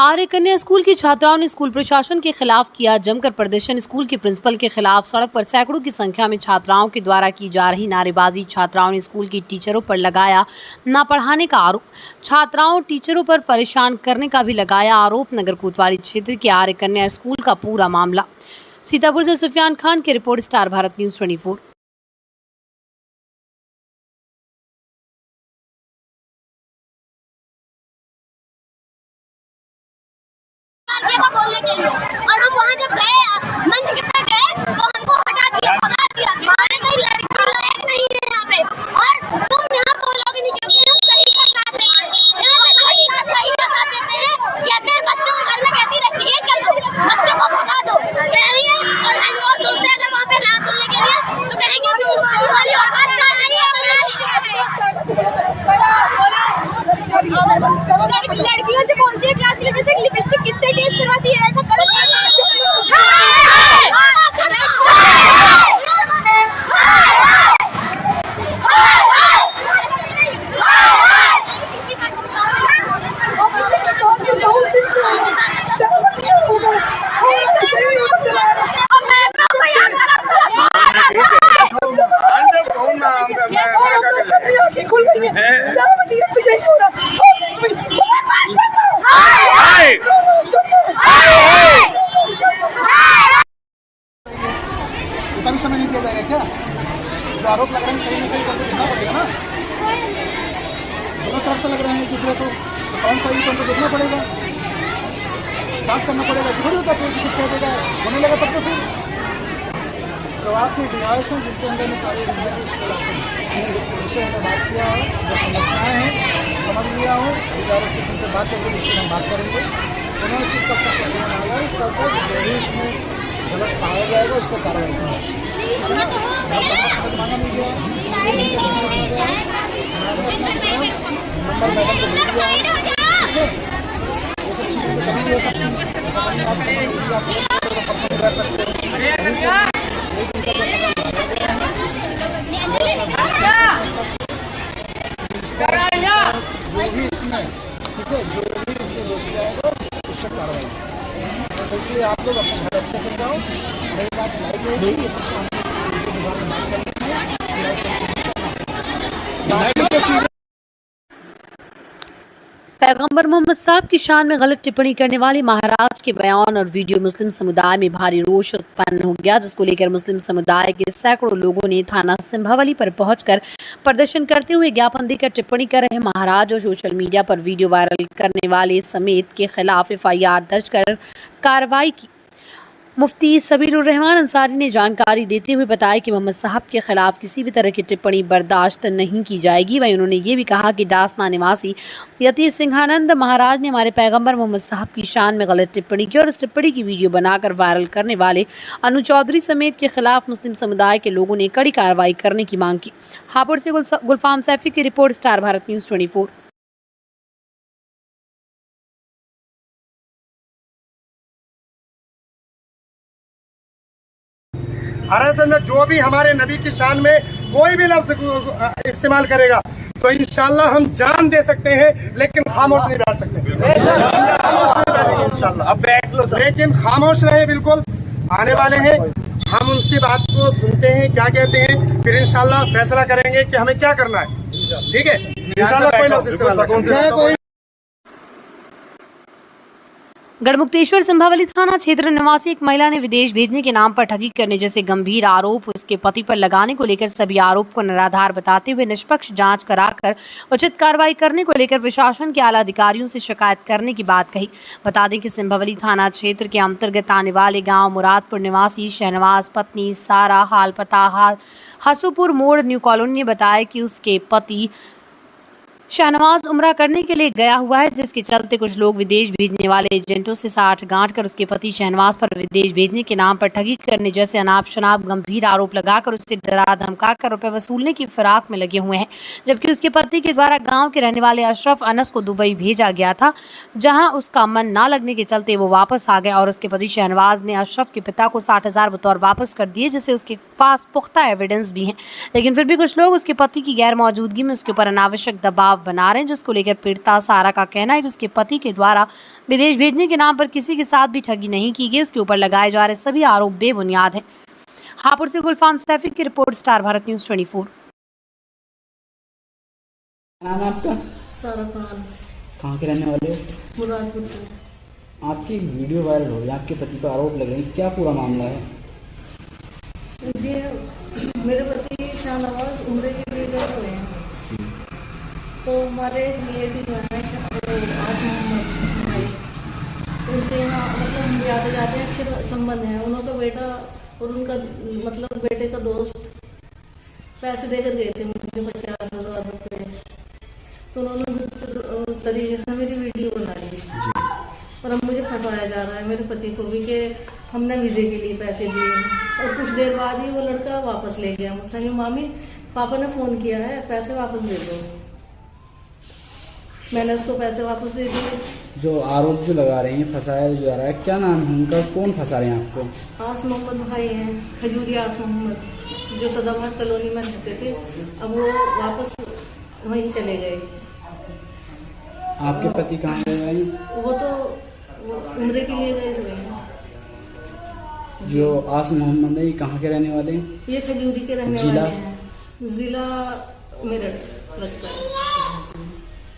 आर्य कन्या स्कूल की छात्राओं ने स्कूल प्रशासन के खिलाफ किया जमकर प्रदर्शन। स्कूल के प्रिंसिपल के खिलाफ सड़क पर सैकड़ों की संख्या में छात्राओं के द्वारा की जा रही नारेबाजी। छात्राओं ने स्कूल की टीचरों पर लगाया ना पढ़ाने का आरोप। छात्राओं टीचरों पर परेशान करने का भी लगाया आरोप। नगर कोतवाली क्षेत्र के आर्य कन्या स्कूल का पूरा मामला। सीतापुर से सुफियान खान की रिपोर्ट, स्टार भारत न्यूज 24। बोलने के लिए और हम वहाँ जब गए मंच के पास गए तो हमको हटा दिया, भगा दिया। हमारे कोई लड़की लायक नहीं है यहाँ पे और तुम यहाँ बोलोगे नहीं क्योंकि हम सही का साथ देते हैं। यहाँ पे सही का साथ देते हैं, कहते हैं बच्चों के घर में कहती रस्टिकेट कर दो, बच्चों को भगा दो कह रही है। और वो दोस्त अगर वहाँ पे ना तुलने के लिए तो कहेंगे वाली लड़कियों से बोलती है क्लास लेने से लिपस्टिक किससे टेस्ट करवाती है, ऐसा गलत कभी समय नहीं किया जाएगा क्या? जो आरोप लग रहे हैं सही नहीं कहीं करके देखना पड़ेगा ना। दोनों तरफ से लग रहे हैं दूसरे को कौन सही तो देखना पड़ेगा, जांच करना पड़ेगा। थोड़ी होता है कुछ कह देगा होने लगा तब तो फिर जो आपके डिवाइस हैं जिनके अंदर में सारे विषय हमने बात किया है, जो समस्याएँ हैं समझ लिया हो, अधिकारों से उनसे बात करके जिससे हम बात करेंगे उन्होंने सिर्फ तब तक समझ आया इस पर जो इसमें गलत पाया जाएगा उसको कार्रवाई करेंगे। मांगा नहीं गया नंबर मैडम को दे दिया कभी ले सकते जो भी इसमें ठीक है, जो भी इसमें दोषी जाएगा उससे कार्रवाई। तो इसलिए आप लोग अपने घर अच्छे से जाओ। मेरी बात लाइक होगी पैगंबर मोहम्मद साहब की शान में गलत टिप्पणी करने वाले महाराज के बयान और वीडियो मुस्लिम समुदाय में भारी रोष उत्पन्न हो गया, जिसको लेकर मुस्लिम समुदाय के सैकड़ों लोगों ने थाना सिंभावली पर पहुंचकर प्रदर्शन करते हुए ज्ञापन देकर टिप्पणी कर रहे महाराज और सोशल मीडिया पर वीडियो वायरल करने वाले समेत के खिलाफ FIR दर्ज कर कार्रवाई की। मुफ्ती सबीलुर रहमान अंसारी ने जानकारी देते हुए बताया कि मोहम्मद साहब के खिलाफ किसी भी तरह की टिप्पणी बर्दाश्त नहीं की जाएगी। वहीं उन्होंने ये भी कहा कि डासना निवासी यतीर सिंहानंद महाराज ने हमारे पैगंबर मोहम्मद साहब की शान में गलत टिप्पणी की और इस टिप्पणी की वीडियो बनाकर वायरल करने वाले अनु चौधरी समेत के खिलाफ मुस्लिम समुदाय के लोगों ने कड़ी कार्रवाई करने की मांग की। हापुड़ से गुलफाम सैफी की रिपोर्ट, स्टार भारत न्यूज 24। असल में जो भी हमारे नबी की शान में कोई भी लफ्ज इस्तेमाल करेगा तो इंशाल्लाह हम जान दे सकते हैं, लेकिन खामोश नहीं बैठ सकते। इंशाल्लाह लेकिन खामोश रहे, बिल्कुल आने वाले हैं, हम उनकी बात को सुनते हैं क्या कहते हैं, फिर इंशाल्लाह फैसला करेंगे कि हमें क्या करना है। ठीक है, इंशाल्लाह कोई लफ्ज इस्तेमाल। गढ़मुक्तेश्वर सिंभावली थाना क्षेत्र निवासी एक महिला ने विदेश भेजने के नाम पर ठगी करने जैसे गंभीर आरोप उसके पति पर लगाने को लेकर सभी आरोप को निराधार बताते हुए निष्पक्ष जांच कराकर उचित कार्रवाई करने को लेकर प्रशासन के आला अधिकारियों से शिकायत करने की बात कही। बता दें कि सिंभावली थाना क्षेत्र के अंतर्गत आने वाले गांव मुरादपुर निवासी शहनवाज पत्नी सारा हाल पता हसूपुर मोड़ न्यू कॉलोनी ने बताया कि उसके पति शहनवाज उम्रा करने के लिए गया हुआ है, जिसके चलते कुछ लोग विदेश भेजने वाले एजेंटों से साठ गांठ कर उसके पति शहनवाज पर विदेश भेजने के नाम पर ठगी करने जैसे अनाप शनाप गंभीर आरोप लगाकर उससे डरा धमका कर रुपए वसूलने की फिराक में लगे हुए हैं। जबकि उसके पति के द्वारा गांव के रहने वाले अशरफ अनस को दुबई भेजा गया था, जहां उसका मन ना लगने के चलते वो वापस आ गया और उसके पति शहनवाज ने अशरफ के पिता को 60,000 बतौर वापस कर दिए, जिससे उसके पास पुख्ता एविडेंस भी हैं। लेकिन फिर भी कुछ लोग उसके पति की गैर मौजूदगी में उसके ऊपर अनावश्यक दबाव दबाव बना रहे हैं, जिसको लेकर पीड़िता सारा का कहना है कि उसके पति के द्वारा विदेश भेजने के नाम पर किसी के साथ भी ठगी नहीं की गई। उसके ऊपर लगाए जा रहे सभी आरोप बेबुनियाद हैं। हापुड़ से गुलफाम सैफी की रिपोर्ट, स्टार भारत न्यूज़ 24। नाम है आपका? सारा खान, कहाँ के रहने वाले हो? मुरादपुर से। आपकी वीडियो वायरल हो रही है, आपके पति पर आरोप लग रहे हैं, क्या पूरा मामला है? जी, मेरे पति शाहनवाज उम्र के लिए गए हुए हैं, तो हमारे रिलेटिव हैं आज मोहम्मद भाई, उनके यहाँ मतलब हम आते जाते हैं, अच्छे संबंध हैं। उनका बेटा और उनका मतलब बेटे का दोस्त पैसे देकर गए थे मुझे 50,000 रुपये, तो उन्होंने तरीके से मेरी वीडियो बना ली और अब मुझे फंसाया जा रहा है, मेरे पति को भी, कि हमने वीज़े के लिए पैसे दिए और कुछ देर बाद ही वो लड़का वापस ले गया मुझसे। ये मामी पापा ने फ़ोन किया है, पैसे वापस दे दो। मैंने उसको पैसे वापस दे दिए। जो आरोप जो लगा रहे हैं, फंसाया जो जा रहा है, क्या नाम है उनका? कौन फंसा रहे हैं आपको? आस मोहम्मद भाई हैं, खजूरी आस मोहम्मद, जो सदाबहार कॉलोनी में रहते थे, अब वो वापस वहीं चले गए। आपके पति कहाँ गए भाई? वो तो उम्र के लिए गए हुए हैं। जो आस मोहम्मद है, ये कहाँ के रहने वाले हैं? ये खजूरी के रहने जिला? वाले हैं। जिला मेरठ लगता है।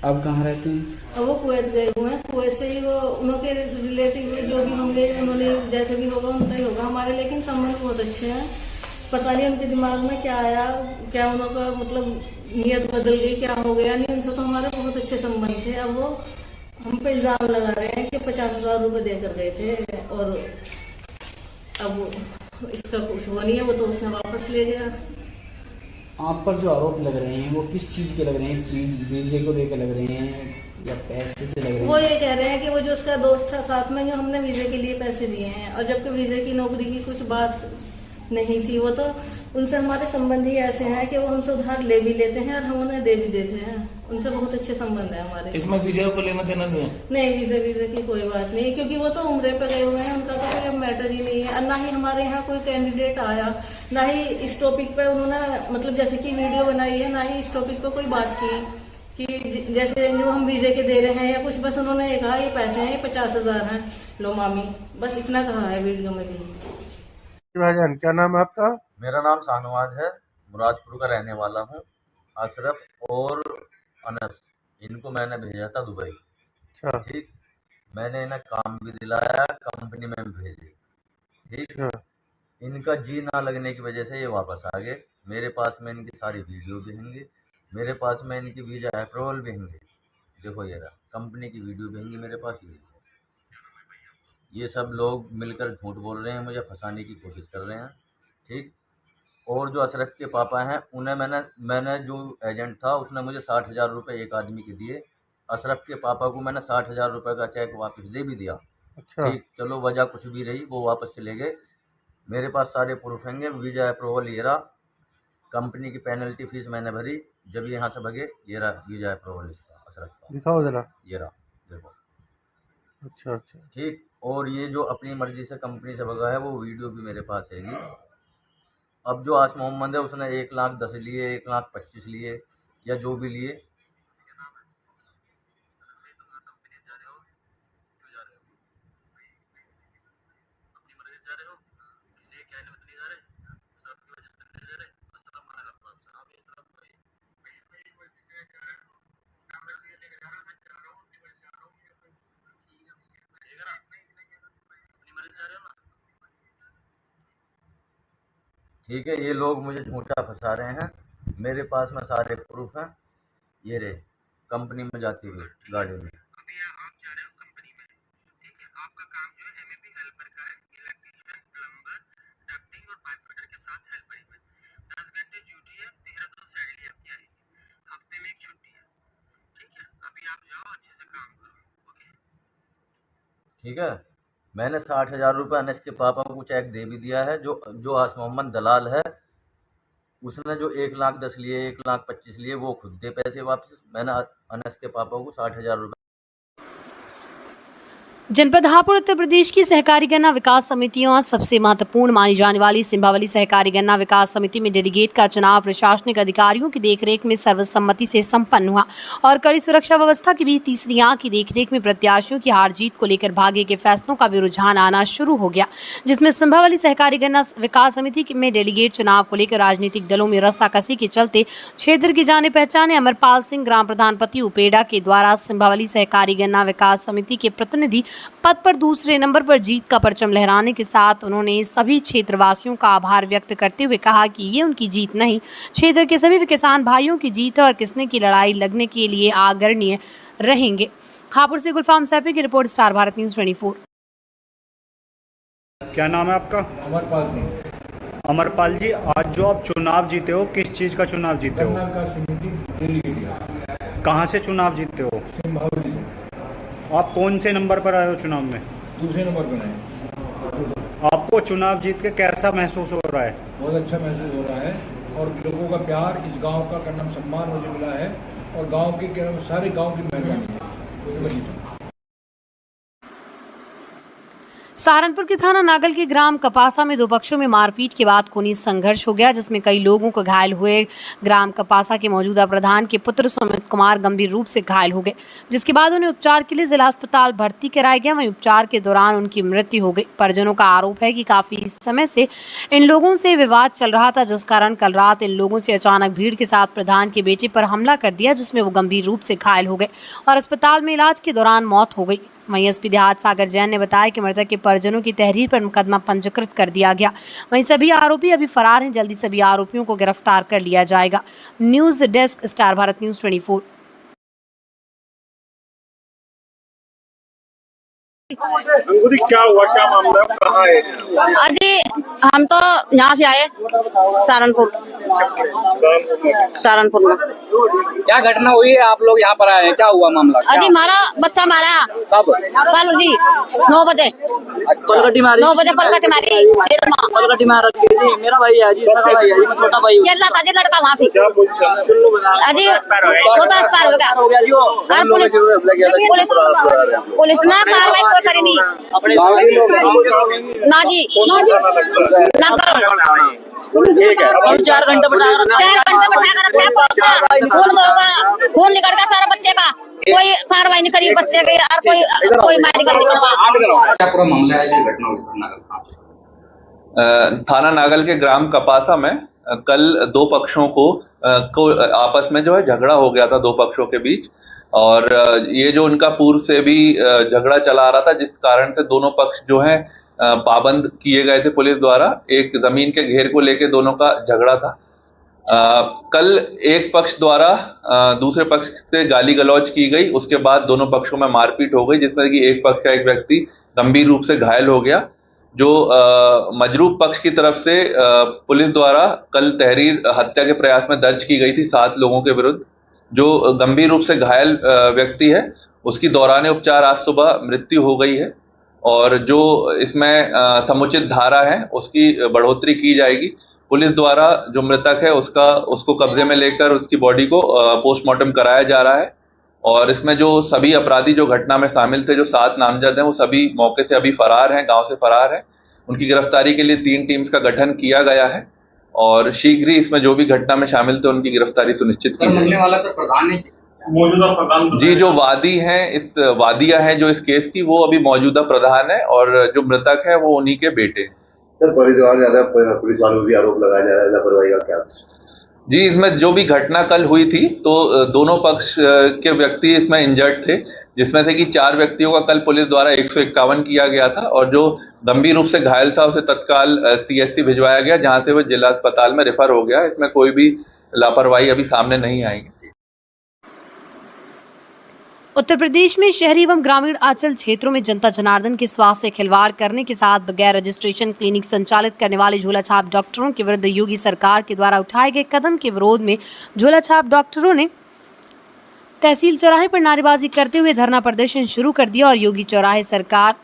अब कहाँ रहते हैं? अब वो कुवैत गए हुए हैं। कुवैत से ही वो उनके रिलेटिव जो भी होंगे, उन्होंने जैसे भी होगा उनका ही होगा हमारे, लेकिन संबंध बहुत अच्छे हैं। पता नहीं उनके दिमाग में क्या आया, क्या उनका मतलब नियत बदल गई, क्या हो गया नहीं। उनसे तो हमारे बहुत अच्छे संबंध थे। अब वो हम पे इल्ज़ाम लगा रहे हैं कि 50,000 रुपये देकर गए थे और अब इसका कुछ वो नहीं है, वो तो उसने वापस ले गया। आप पर जो आरोप लग रहे हैं वो किस चीज़ के लग रहे हैं? वीज़े को लेकर लग रहे हैं या पैसे के लग रहे वो हैं? ये कह रहे हैं कि वो जो उसका दोस्त था साथ में, जो हमने वीज़े के लिए पैसे दिए हैं, और जबकि वीज़े की नौकरी की कुछ बात नहीं थी। वो तो उनसे हमारे संबंध ही ऐसे हैं कि वो हमसे उधार ले भी लेते हैं और हम उन्हें दे भी देते हैं। उनसे बहुत अच्छे संबंध है हमारे। इसमें वीजा को लेना देना नहीं है? नहीं, वीज़े की कोई बात नहीं, क्योंकि वो तो उम्रे पे गए हुए हैं, उनका तो कोई अब मैटर ही नहीं है। और ना ही हमारे यहाँ कोई कैंडिडेट आया, ना ही इस टॉपिक पे उन्होंने मतलब जैसे कि वीडियो बनाई है, ना ही इस टॉपिक पे कोई बात की कि जैसे जो हम वीज़े के दे रहे हैं या कुछ। बस उन्होंने ये कहा ये पैसे हैं, ये 50,000 हैं, लो मामी, बस इतना कहा है वीडियो में भी। भाईजान क्या नाम है आपका? मेरा नाम शाहनवाज है, मुरादपुर का रहने वाला हूँ। अशरफ और अनस, इनको मैंने भेजा था दुबई। अच्छा ठीक, मैंने इन्हें काम भी दिलाया, कंपनी में भी भेजे। ठीक, अच्छा इनका जी ना लगने की वजह से ये वापस आ गए। मेरे पास में इनकी सारी वीडियो भी होंगी, मेरे पास में इनकी वीज़ा अप्रूवल भी होंगे। देखो ये रहा, कंपनी की वीडियो भी होंगी मेरे पास। ये सब लोग मिलकर झूठ बोल रहे हैं, मुझे फंसाने की कोशिश कर रहे हैं। ठीक, और जो अशरफ के पापा हैं उन्हें मैंने जो एजेंट था उसने मुझे 60,000 रुपये एक आदमी के दिए। अशरफ के पापा को मैंने 60,000 रुपये का चेक वापस दे भी दिया। अच्छा ठीक, चलो वजह कुछ भी रही, वो वापस चले गए। मेरे पास सारे प्रूफ होंगे, वीज़ा अप्रूवल ये रहा, कंपनी की पेनल्टी फीस मैंने भरी जब यहाँ से भगे। ये रहा वीज़ा अप्रूवल इसका, अशरफ का, दिखाओ जरा। ये रहा देखो। अच्छा अच्छा ठीक, और ये जो अपनी मर्ज़ी से कंपनी से भगा है वो वीडियो भी मेरे पास हैगी। अब जो आस मोहम्मद है उसने 1,10,000 लिए, 1,25,000 लिए या जो भी लिए। ठीक है, ये लोग मुझे झूठा फंसा रहे हैं। मेरे पास में सारे प्रूफ हैं, ये रहे कंपनी में जाती हुई गाड़ी में। ठीक है, मैंने 60,000 रुपये अनस के पापा को चेक दे भी दिया है। जो आस मोहम्मद दलाल है उसने जो 1,10,000 लिए, 1,25,000 लिए, वो खुद दे पैसे वापस। मैंने अनस के पापा को 60,000 रुपये जनपद हापुड़ उत्तर प्रदेश की सहकारी गन्ना विकास समितियों सबसे महत्वपूर्ण मानी जाने वाली सिंभावली सहकारी गन्ना विकास समिति में डेलीगेट का चुनाव प्रशासनिक अधिकारियों की देखरेख में सर्वसम्मति से संपन्न हुआ और कड़ी सुरक्षा व्यवस्था के बीच तीसरी आंख की देखरेख में प्रत्याशियों की हार जीत को लेकर भाग्य के फैसलों का भी रुझान आना शुरू हो गया, जिसमें सिंभावली सहकारी गन्ना विकास समिति में डेलीगेट चुनाव को लेकर राजनीतिक दलों में रस्साकसी के चलते क्षेत्र के जाने पहचाने अमरपाल सिंह ग्राम प्रधान पति उपेड़ा के द्वारा सिंभावली सहकारी गन्ना विकास समिति के प्रतिनिधि पद पर दूसरे नंबर पर जीत का परचम लहराने के साथ उन्होंने सभी क्षेत्रवासियों का आभार व्यक्त करते हुए कहा कि ये उनकी जीत नहीं, क्षेत्र के सभी किसान भाइयों की जीत है और किसने की लड़ाई लड़ने के लिए आदरणीय रहेंगे। हापुड़ से गुलफाम सैफी की रिपोर्ट, स्टार भारत न्यूज़ 24। क्या नाम है आपका? अमरपाल सिंह। अमरपाल जी, आज जो आप चुनाव जीते हो, किस चीज़ का चुनाव जीते हो? गन्ना विकास समिति डेलीगेट। कहाँ से चुनाव जीते हो? सिंभावली से। आप कौन से नंबर पर आए हो चुनाव में? दूसरे नंबर पर आए। आपको चुनाव जीत के कैसा महसूस हो रहा है? बहुत अच्छा महसूस हो रहा है और लोगों का प्यार, इस गांव का कर्म सम्मान मुझे मिला है और गांव के सारे गांव की मेहरबानी है। सहारनपुर के थाना नागल के ग्राम कपासा में दो पक्षों में मारपीट के बाद खूनी संघर्ष हो गया, जिसमें कई लोगों को घायल हुए। ग्राम कपासा के मौजूदा प्रधान के पुत्र सुमित कुमार गंभीर रूप से घायल हो गए, जिसके बाद उन्हें उपचार के लिए जिला अस्पताल भर्ती कराया गया। वहीं उपचार के दौरान उनकी मृत्यु हो गई। परिजनों का आरोप है कि काफी समय से इन लोगों से विवाद चल रहा था, जिस कारण कल रात इन लोगों से अचानक भीड़ के साथ प्रधान के बेटे पर हमला कर दिया, जिसमें वो गंभीर रूप से घायल हो गए और अस्पताल में इलाज के दौरान मौत हो गई। वहीं एसपी देहात सागर जैन ने बताया कि मृतक के परिजनों की तहरीर पर मुकदमा पंजीकृत कर दिया गया। वहीं सभी आरोपी अभी फरार हैं। जल्दी सभी आरोपियों को गिरफ्तार कर लिया जाएगा। News desk, star Bharat news 24। अंकुरी, क्या हुआ, क्या मामला है, कहाँ है? अजी हम तो यहाँ से आए सहारनपुर में। क्या घटना हुई है? आप लोग यहाँ पर आए हैं, क्या हुआ मामला? अजी हमारा बच्चा मारा कब? कल जी 9 बजे। पलकटी मारी? 9 बजे पलकटी मारी। पलकटी मार रखी थी। मेरा भाई है जी, सगा भाई है जी, मैं छोटा भाई हूँ। था जी लड़का वहाँ से। क्या पोजीशन? अजी वो तो एक्सपायर हो गया जी। पुलिस ने कार्रवाई कोई करी नहीं ना जी। ठीक है, 4 घंटे बैठा खून निकल गया सारा बच्चे का, कोई कार्रवाई नहीं करी बच्चे की और कोई मेडिकल नहीं करवा। क्या पूरा मामला है, घटना हुई थाना नागल के ग्राम कपासा में कल दो पक्षों को आपस में जो है झगड़ा हो गया था, दो पक्षों के बीच। और ये जो उनका पूर्व से भी झगड़ा चला आ रहा था, जिस कारण से दोनों पक्ष जो हैं पाबंद किए गए थे पुलिस द्वारा। एक जमीन के घेर को लेकर दोनों का झगड़ा था। कल एक पक्ष द्वारा दूसरे पक्ष से गाली गलौज की गई, उसके बाद दोनों पक्षों में मारपीट हो गई, जिसमें कि एक पक्ष का एक व्यक्ति गंभीर रूप से घायल हो गया। जो मजरूब पक्ष की तरफ से पुलिस द्वारा कल तहरीर हत्या के प्रयास में दर्ज की गई थी 7 लोगों के विरुद्ध। जो गंभीर रूप से घायल व्यक्ति है उसकी दौरान उपचार आज सुबह मृत्यु हो गई है और जो इसमें समुचित धारा है उसकी बढ़ोतरी की जाएगी। पुलिस द्वारा जो मृतक है उसको कब्जे में लेकर उसकी बॉडी को पोस्टमार्टम कराया जा रहा है और इसमें जो सभी अपराधी जो घटना में शामिल थे, जो 7 नामजद हैं, वो सभी मौके से अभी फरार हैं, गांव से फरार हैं। उनकी गिरफ्तारी के लिए 3 टीम्स का गठन किया गया है और शीघ्र ही इसमें जो भी घटना में शामिल थे उनकी गिरफ्तारी सुनिश्चित की जाएगी। वाला सर प्रधान है, मौजूदा प्रधान जी, जो वादी हैं, इस वादिया है जो इस केस की, वो अभी मौजूदा प्रधान है और जो मृतक है वो उन्हीं के बेटे हैं। सर पुलिस वालों पर भी आरोप लगाया जा रहा है लापरवाही का, क्या? जी, इसमें जो भी घटना कल हुई थी तो दोनों पक्ष के व्यक्ति इसमें इंजर्ड थे, जिसमें से कि 4 व्यक्तियों का कल पुलिस द्वारा 151 किया गया था और जो गंभीर रूप से घायल था उसे तत्काल CSC भिजवाया गया, जहां से वो जिला अस्पताल में रेफर हो गया। इसमें कोई भी लापरवाही अभी सामने नहीं आएगी। उत्तर प्रदेश में शहरी एवं ग्रामीण आंचल क्षेत्रों में जनता जनार्दन के स्वास्थ्य खिलवाड़ करने के साथ बगैर रजिस्ट्रेशन क्लिनिक संचालित करने वाले झोला छाप डॉक्टरों के विरुद्ध योगी सरकार के द्वारा उठाए गए कदम के विरोध में झोला छाप डॉक्टरों ने तहसील चौराहे पर नारेबाजी करते हुए धरना प्रदर्शन शुरू कर दिया और योगी सरकार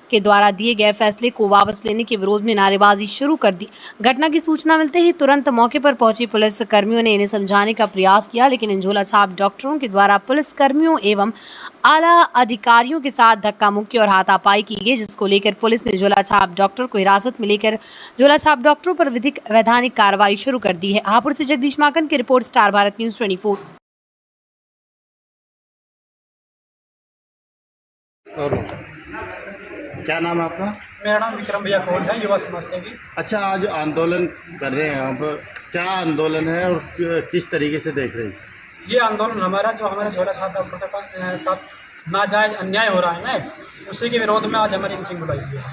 के द्वारा दिए गए फैसले को वापस लेने के विरोध में नारेबाजी शुरू कर दी। घटना की सूचना मिलते ही तुरंत मौके पर पहुंची पुलिस कर्मियों ने इन्हें समझाने का प्रयास किया, लेकिन इन झोला छाप डॉक्टरों के द्वारा पुलिस कर्मियों एवं आला अधिकारियों के साथ धक्का मुक्की और हाथापाई की गई, जिसको लेकर पुलिस ने झोला छाप डॉक्टर को हिरासत में लेकर झोला छाप डॉक्टरों पर विधिक वैधानिक कार्रवाई शुरू कर दी है। हापुड़ से जगदीश माकन की रिपोर्ट, स्टार भारत न्यूज 24। और क्या नाम है आपका? मेरा नाम विक्रम भैया कौन है, युवा समाज सेवी। अच्छा, आज आंदोलन कर रहे हैं आप, क्या आंदोलन है और किस तरीके से देख रहे हैं? ये आंदोलन हमारा जो हमारे झोला छाप डॉक्टर के साथ नाजायज अन्याय हो रहा है ना, उसी के विरोध में आज हमारी मीटिंग बुलाई है।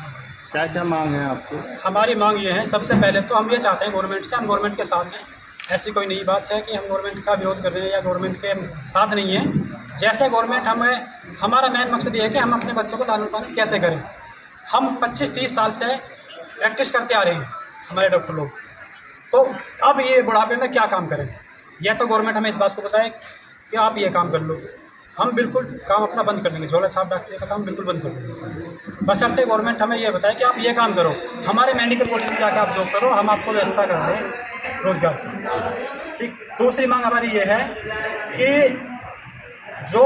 क्या क्या मांग है आपको? हमारी मांग ये है, सबसे पहले तो हम ये चाहते हैं गवर्नमेंट से, हम गवर्नमेंट के साथ हैं। ऐसी कोई नई बात है कि हम गवर्नमेंट का विरोध कर रहे हैं या गवर्नमेंट के साथ नहीं है। जैसे गवर्नमेंट हमारा मेन मकसद ये है कि हम अपने बच्चों को लालन पालन कैसे करें। हम 25-30 साल से प्रैक्टिस करते आ रहे हैं हमारे डॉक्टर लोग, तो अब ये बुढ़ापे में क्या काम करें? या तो गवर्नमेंट हमें इस बात को बताए कि आप ये काम कर लो, हम बिल्कुल काम अपना बंद कर देंगे, झोला छाप डॉक्टरी का काम बिल्कुल बंद कर देंगे। बशर्ते गवर्नमेंट हमें ये बताए कि आप ये काम करो, हमारे मेडिकल कॉलेज में जाकर आप जॉब करो, हम आपको व्यवस्था कर दें रोजगार की। ठीक। दूसरी मांग हमारी ये है कि जो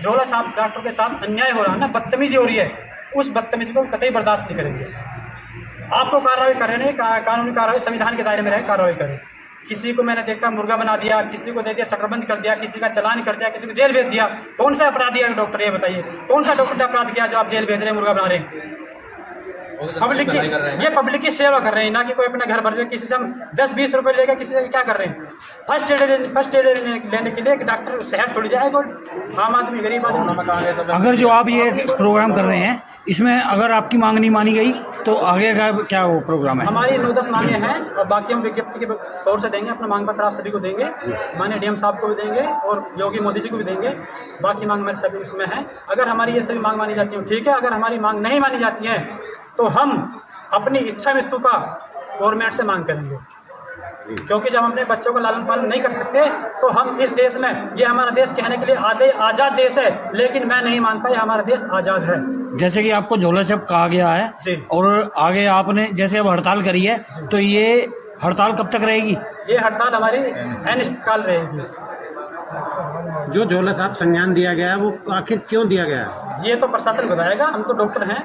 झोला छाप डॉक्टर के साथ अन्याय हो रहा है ना, बदतमीजी हो रही है, उस बदतमीजी को कतई बर्दाश्त नहीं करेंगे। आपको कार्रवाई कर रहे हैं, कानूनी कार्रवाई संविधान के दायरे में रहे, कार्रवाई करें। किसी को मैंने देखा मुर्गा बना दिया, किसी को दे दिया शटरबंद कर दिया, किसी का चालान कर दिया, किसी को जेल भेज दिया। कौन सा अपराधी है डॉक्टर, ये बताइए, कौन सा डॉक्टर ने अपराध किया जो आप जेल भेज रहे हैं, मुर्गा बना रहे हैं? पब्लिक की, ये पब्लिक की सेवा कर रहे हैं, ना कि कोई अपना घर भर जाए। किसी से हम 10-20 रुपए लेकर किसी से क्या कर रहे हैं? फर्स्ट एड लेने के लिए एक डॉक्टर शहर छोड़ जाएगा, आम आदमी गरीब आदमी। अगर जो आप ये प्रोग्राम कर रहे हैं, इसमें अगर आपकी मांग नहीं मानी गई तो आगे का क्या वो प्रोग्राम है? हमारी 9-10 मांगे हैं और बाकी हम विज्ञप्ति के तौर से देंगे, अपना मांग पत्र आप सभी को देंगे, माननीय डीएम साहब को भी देंगे और योगी मोदी जी को भी देंगे। बाकी मांग मेरे सभी उसमें है। अगर हमारी ये सभी मांग मानी जाती है ठीक है, अगर हमारी मांग नहीं मानी जाती है तो हम अपनी इच्छा मृत्यु का गवर्नमेंट से मांग करेंगे, क्योंकि जब हम अपने बच्चों को लालन पालन नहीं कर सकते तो हम इस देश में, ये हमारा देश कहने के लिए आज़ाद देश है, लेकिन मैं नहीं मानता ये हमारा देश आज़ाद है। जैसे कि आपको झोला छाप कहा गया है और आगे आपने जैसे अब हड़ताल करी है, तो ये हड़ताल कब तक रहेगी? ये हड़ताल हमारी अनिश्चितकाल रहेगी। जो झोला छाप संज्ञान दिया गया है वो आखिर क्यों दिया गया है? ये तो प्रशासन बताएगा, हम तो डॉक्टर हैं।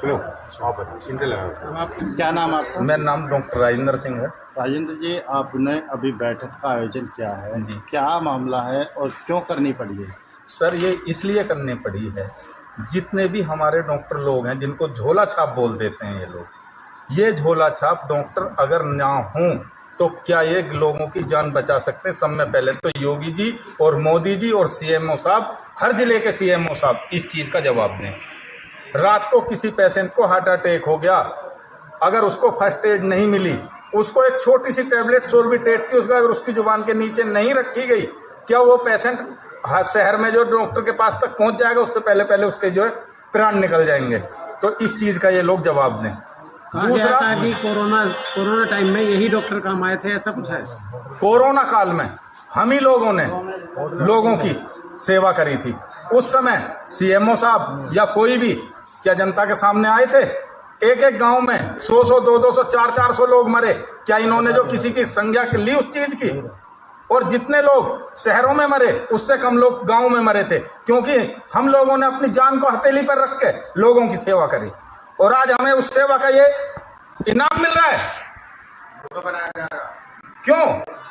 चलो आप क्या नाम आपका? मेरा नाम डॉक्टर राजेंद्र सिंह है। राजेंद्र जी, आपने अभी बैठक का आयोजन किया है, क्या मामला है और क्यों करनी पड़ी है? सर, ये इसलिए करनी पड़ी है, जितने भी हमारे डॉक्टर लोग हैं जिनको झोला छाप बोल देते हैं ये लोग, ये झोला छाप डॉक्टर अगर ना हों तो क्या ये लोगों की जान बचा सकते हैं? सब में पहले तो योगी जी और मोदी जी और सीएमओ साहब, हर जिले के सीएमओ साहब इस चीज़ का जवाब दें। रात को किसी पेशेंट को हार्ट अटैक हो गया, अगर उसको फर्स्ट एड नहीं मिली, उसको एक छोटी सी टैबलेट सोर्बिटेट की अगर उसकी जुबान के नीचे नहीं रखी गई, क्या वो पेशेंट शहर में जो डॉक्टर के पास तक पहुंच जाएगा? उससे पहले पहले उसके जो है प्राण निकल जाएंगे। तो इस चीज़ का ये लोग जवाब दें। दूसरा था कि कोरोना टाइम में यही डॉक्टर काम आए थे, ऐसा कुछ है? कोरोना काल में हम ही लोगों ने लोगों की सेवा करी थी। उस समय सीएमओ साहब या कोई भी क्या जनता के सामने आए थे? एक गांव में 100, 200, 400 लोग मरे, क्या इन्होंने जो किसी की संज्ञा ली उस चीज की? और जितने लोग शहरों में मरे उससे कम लोग गांव में मरे थे, क्योंकि हम लोगों ने अपनी जान को हथेली पर रख के लोगों की सेवा करी, और आज हमें उस सेवा का ये इनाम मिल रहा है। क्यों?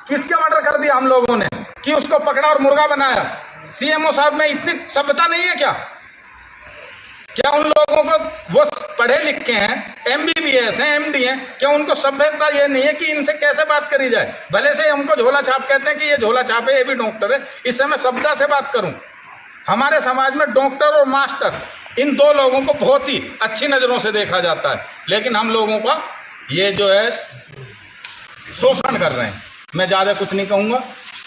किसके मर्डर कर दिया हम लोगों ने कि उसको पकड़ा और मुर्गा बनाया? सीएमओ साहब में इतनी सभ्यता नहीं है क्या? क्या उन लोगों को, वो पढ़े लिखे हैं, MBBS हैं, MD हैं, क्या उनको सभ्यता ये नहीं है कि इनसे कैसे बात करी जाए? भले से हमको झोला छाप कहते हैं कि ये झोला छाप है, ये भी डॉक्टर है, इससे मैं सभ्यता से बात करूं। हमारे समाज में डॉक्टर और मास्टर, इन दो लोगों को बहुत ही अच्छी नजरों से देखा जाता है, लेकिन हम लोगों का ये जो है शोषण कर रहे हैं। मैं ज्यादा कुछ नहीं कहूंगा,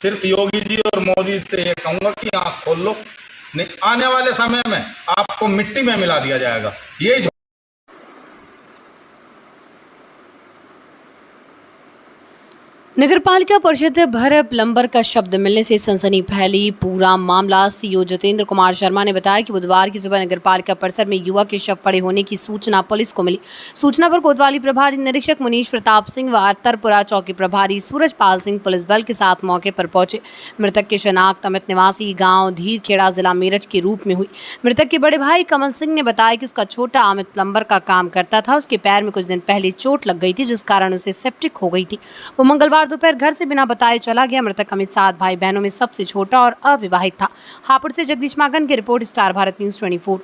सिर्फ योगी जी और मोदी से ये कहूंगा कि आंख खोल लो, नहीं आने वाले समय में आपको मिट्टी में मिला दिया जाएगा। यही नगरपालिका परिषद भर प्लम्बर का शब्द मिलने से सनसनी फैली। पूरा मामला सीईओ जितेंद्र कुमार शर्मा ने बताया कि बुधवार की सुबह नगरपालिका परिसर में युवक के शव पड़े होने की सूचना पुलिस को मिली। सूचना पर कोतवाली प्रभारी निरीक्षक मुनीश प्रताप सिंह व अत्तरपुरा चौकी प्रभारी सूरजपाल सिंह पुलिस बल के साथ मौके पर पहुंचे। मृतक की शिनाख्त अमित निवासी गाँव धीरखेड़ा जिला मेरठ के रूप में हुई। मृतक के बड़े भाई कमल सिंह ने बताया कि उसका छोटा अमित प्लम्बर का काम करता था। उसके पैर में कुछ दिन पहले चोट लग गई थी, जिस कारण उसे सेप्टिक हो गई थी। वो मंगलवार दोपहर घर से बिना बताए चला गया। मृतक अमित 7 भाई बहनों में सबसे छोटा और अविवाहित था। हापुड़ से जगदीश मागन की रिपोर्ट, स्टार भारत न्यूज 24।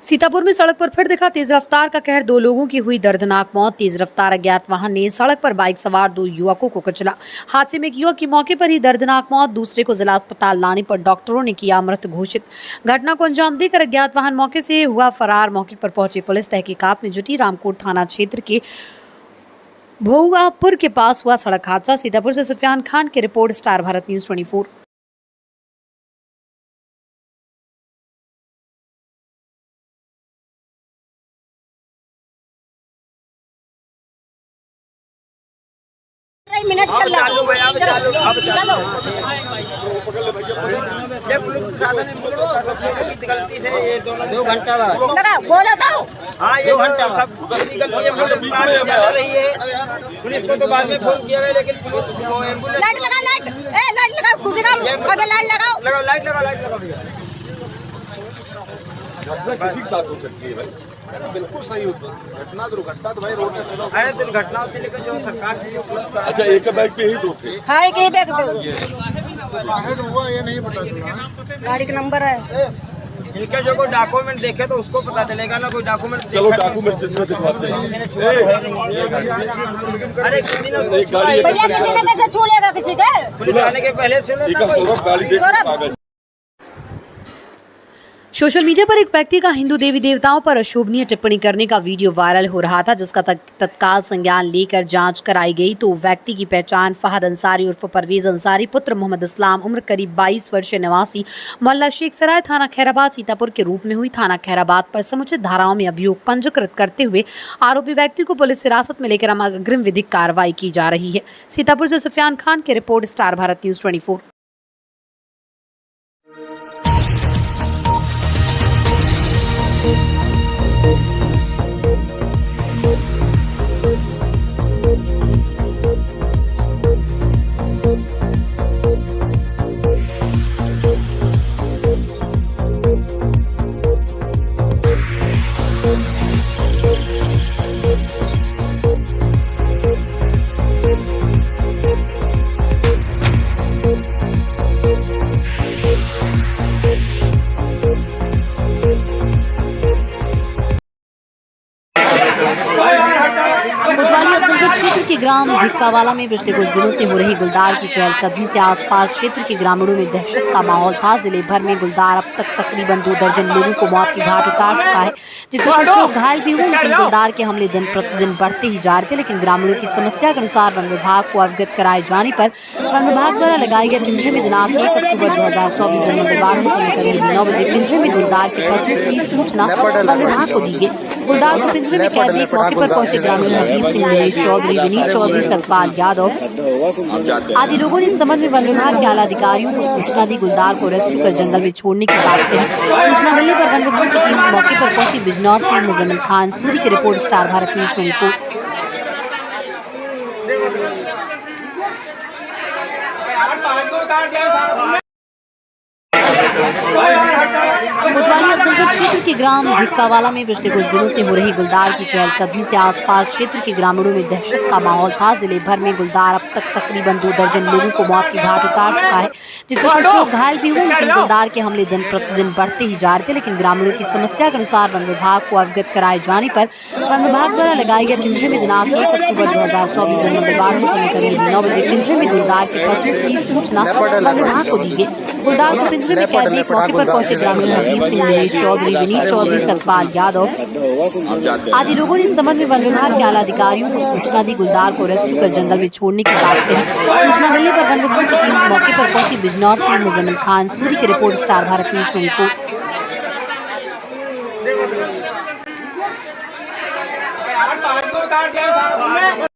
सीतापुर में सड़क पर फिर दिखा तेज रफ्तार का कहर। 2 लोगों की हुई दर्दनाक मौत। तेज रफ्तार अज्ञात वाहन ने सड़क पर बाइक सवार 2 युवकों को कुचला। हादसे में एक युवक की मौके पर ही दर्दनाक मौत, दूसरे को जिला अस्पताल लाने पर डॉक्टरों ने किया मृत घोषित। घटना को अंजाम देकर अज्ञात वाहन मौके से हुआ फरार। मौके पर पहुंची पुलिस तहकीकात में जुटी। रामकोट थाना क्षेत्र के भोगापुर के पास हुआ सड़क हादसा। सीतापुर से सुफियान खान की रिपोर्ट, स्टार भारत न्यूज 24। मिनट चल रहा चलो गलती से ये 2 घंटा लगा बोला था। हाँ, ये 2 घंटा सब गलती ज्यादा रही है। पुलिस को तो बाद में फोन किया गया, लेकिन एम्बुलेंस लाइट लगा, लाइट लगा, खुशीराम अगर लाइट लगाओ, लाइट लगा भैया। किसी के साथ हो सकती है भाई, बिल्कुल सही होता है। घटना दुर्घटना तो भाई रोड पे चलो। अरे दुर्घटना होती है, लेकिन जो सरकार से उपलब्ध। अच्छा, एक बैग पे ही 2 थे। हाँ, एक ही बैग हुआ ये नहीं पता चला। गाड़ी का नंबर है। इनके जो कोई डॉक्यूमेंट देखे तो उसको पता चलेगा ना। कोई डॉक्यूमेंट, चलो डॉक्यूमेंट इसमें दिखवाते हैं। अरे किसी ने भैया किसी ने कैसे छू लेगा किसी के? पुलिस आने के पहले सौरभ गाड़ी देख। सोशल मीडिया पर एक व्यक्ति का हिंदू देवी देवताओं पर अशोभनीय टिप्पणी करने का वीडियो वायरल हो रहा था, जिसका तत्काल संज्ञान लेकर जांच कराई गई तो व्यक्ति की पहचान फहद अंसारी उर्फ परवेज अंसारी पुत्र मोहम्मद इस्लाम उम्र करीब 22 वर्षीय निवासी मोहल्ला शेख सराय थाना खैराबाद सीतापुर के रूप में हुई। थाना खैराबाद पर समुचित धाराओं में अभियोग पंजीकृत करते हुए आरोपी व्यक्ति को पुलिस हिरासत में लेकर अग्रिम विधिक कार्रवाई की जा रही है। सीतापुर से सुफियान खान की रिपोर्ट, स्टार भारत न्यूज 24। कोतवाली अफजलगढ़ क्षेत्र के ग्राम भिक्कावाला में पिछले कुछ दिनों से हो रही गुलदार की चहलकदमी से आसपास क्षेत्र के ग्रामीणों में दहशत का माहौल था। जिले भर में गुलदार अब तक तकरीबन 2 दर्जन लोगों को मौत की घाट उतार चुका है, जिसमें कुछ लोग घायल भी हुए। लेकिन गुलदार के हमले दिन प्रतिदिन बढ़ते ही जा रहे थे। लेकिन ग्रामीणों की समस्या के अनुसार वन विभाग को अवगत कराए जाने पर वन विभाग द्वारा लगाए गए पिंजरे में दिनांक 1 अक्टूबर 2024 दिन मंगलवार को करीब 9 बजे पिंजरे में गुलदार की उपस्थिति की सूचना वन विभाग को दी गई। गुलदार को पिंजरे में कैद देख मौके पर पहुंचे ग्रामीण हरदीप सिंह, महेश चौधरी, विनीत चौधरी, सतपाल यादव आदि लोगों ने इस संबंध में वन विभाग के आला अधिकारियों को सूचना दी। गुलदार को रेस्क्यू कर जंगल में छोड़ने की बात कही। सूचना मिलने पर वन विभाग की टीम मौके पर पहुंची। बिजनौर से मुजम्मिल खान सूरी की रिपोर्ट, स्टार भारत न्यूज 24। कोतवाली अफजलगढ़ क्षेत्र के ग्राम भिक्कावाला में पिछले कुछ दिनों से हो रही गुलदार की चहलकदमी से आसपास क्षेत्र के ग्रामीणों में दहशत का माहौल था। जिले भर में गुलदार अब तक तकरीबन 2 दर्जन लोगों को मौत की घाट उतार चुका है, जिसमें कुछ लोग घायल भी हुए। लेकिन गुलदार के हमले दिन प्रतिदिन बढ़ते ही जा रहे थे। लेकिन ग्रामीणों की समस्या के अनुसार वन विभाग को अवगत कराए जाने पर वन विभाग द्वारा लगाए गए पिंजरे में दिनांक 1 अक्टूबर 2024 दिन मंगलवार को करीब 9 बजे पिंजरे में गुलदार की उपस्थिति की सूचना वन विभाग को दी गई। गुलदार को पिंजरे में कैद देख मौके पर पहुंचे ग्रामीण हरदीप सिंह, महेश चौधरी, विनीत चौधरी, सतपाल यादव आदि लोगों ने इस संबंध में वन विभाग के आला अधिकारियों को सूचना दी। गुलदार को रेस्क्यू कर जंगल में छोड़ने की बात कही। सूचना मिलने पर वन विभाग की टीम मौके पर पहुंची। बिजनौर से मुजम्मिल खान सूरी की रिपोर्ट, स्टार भारत न्यूज 24। कोतवाली काट दिया सारा तुमने।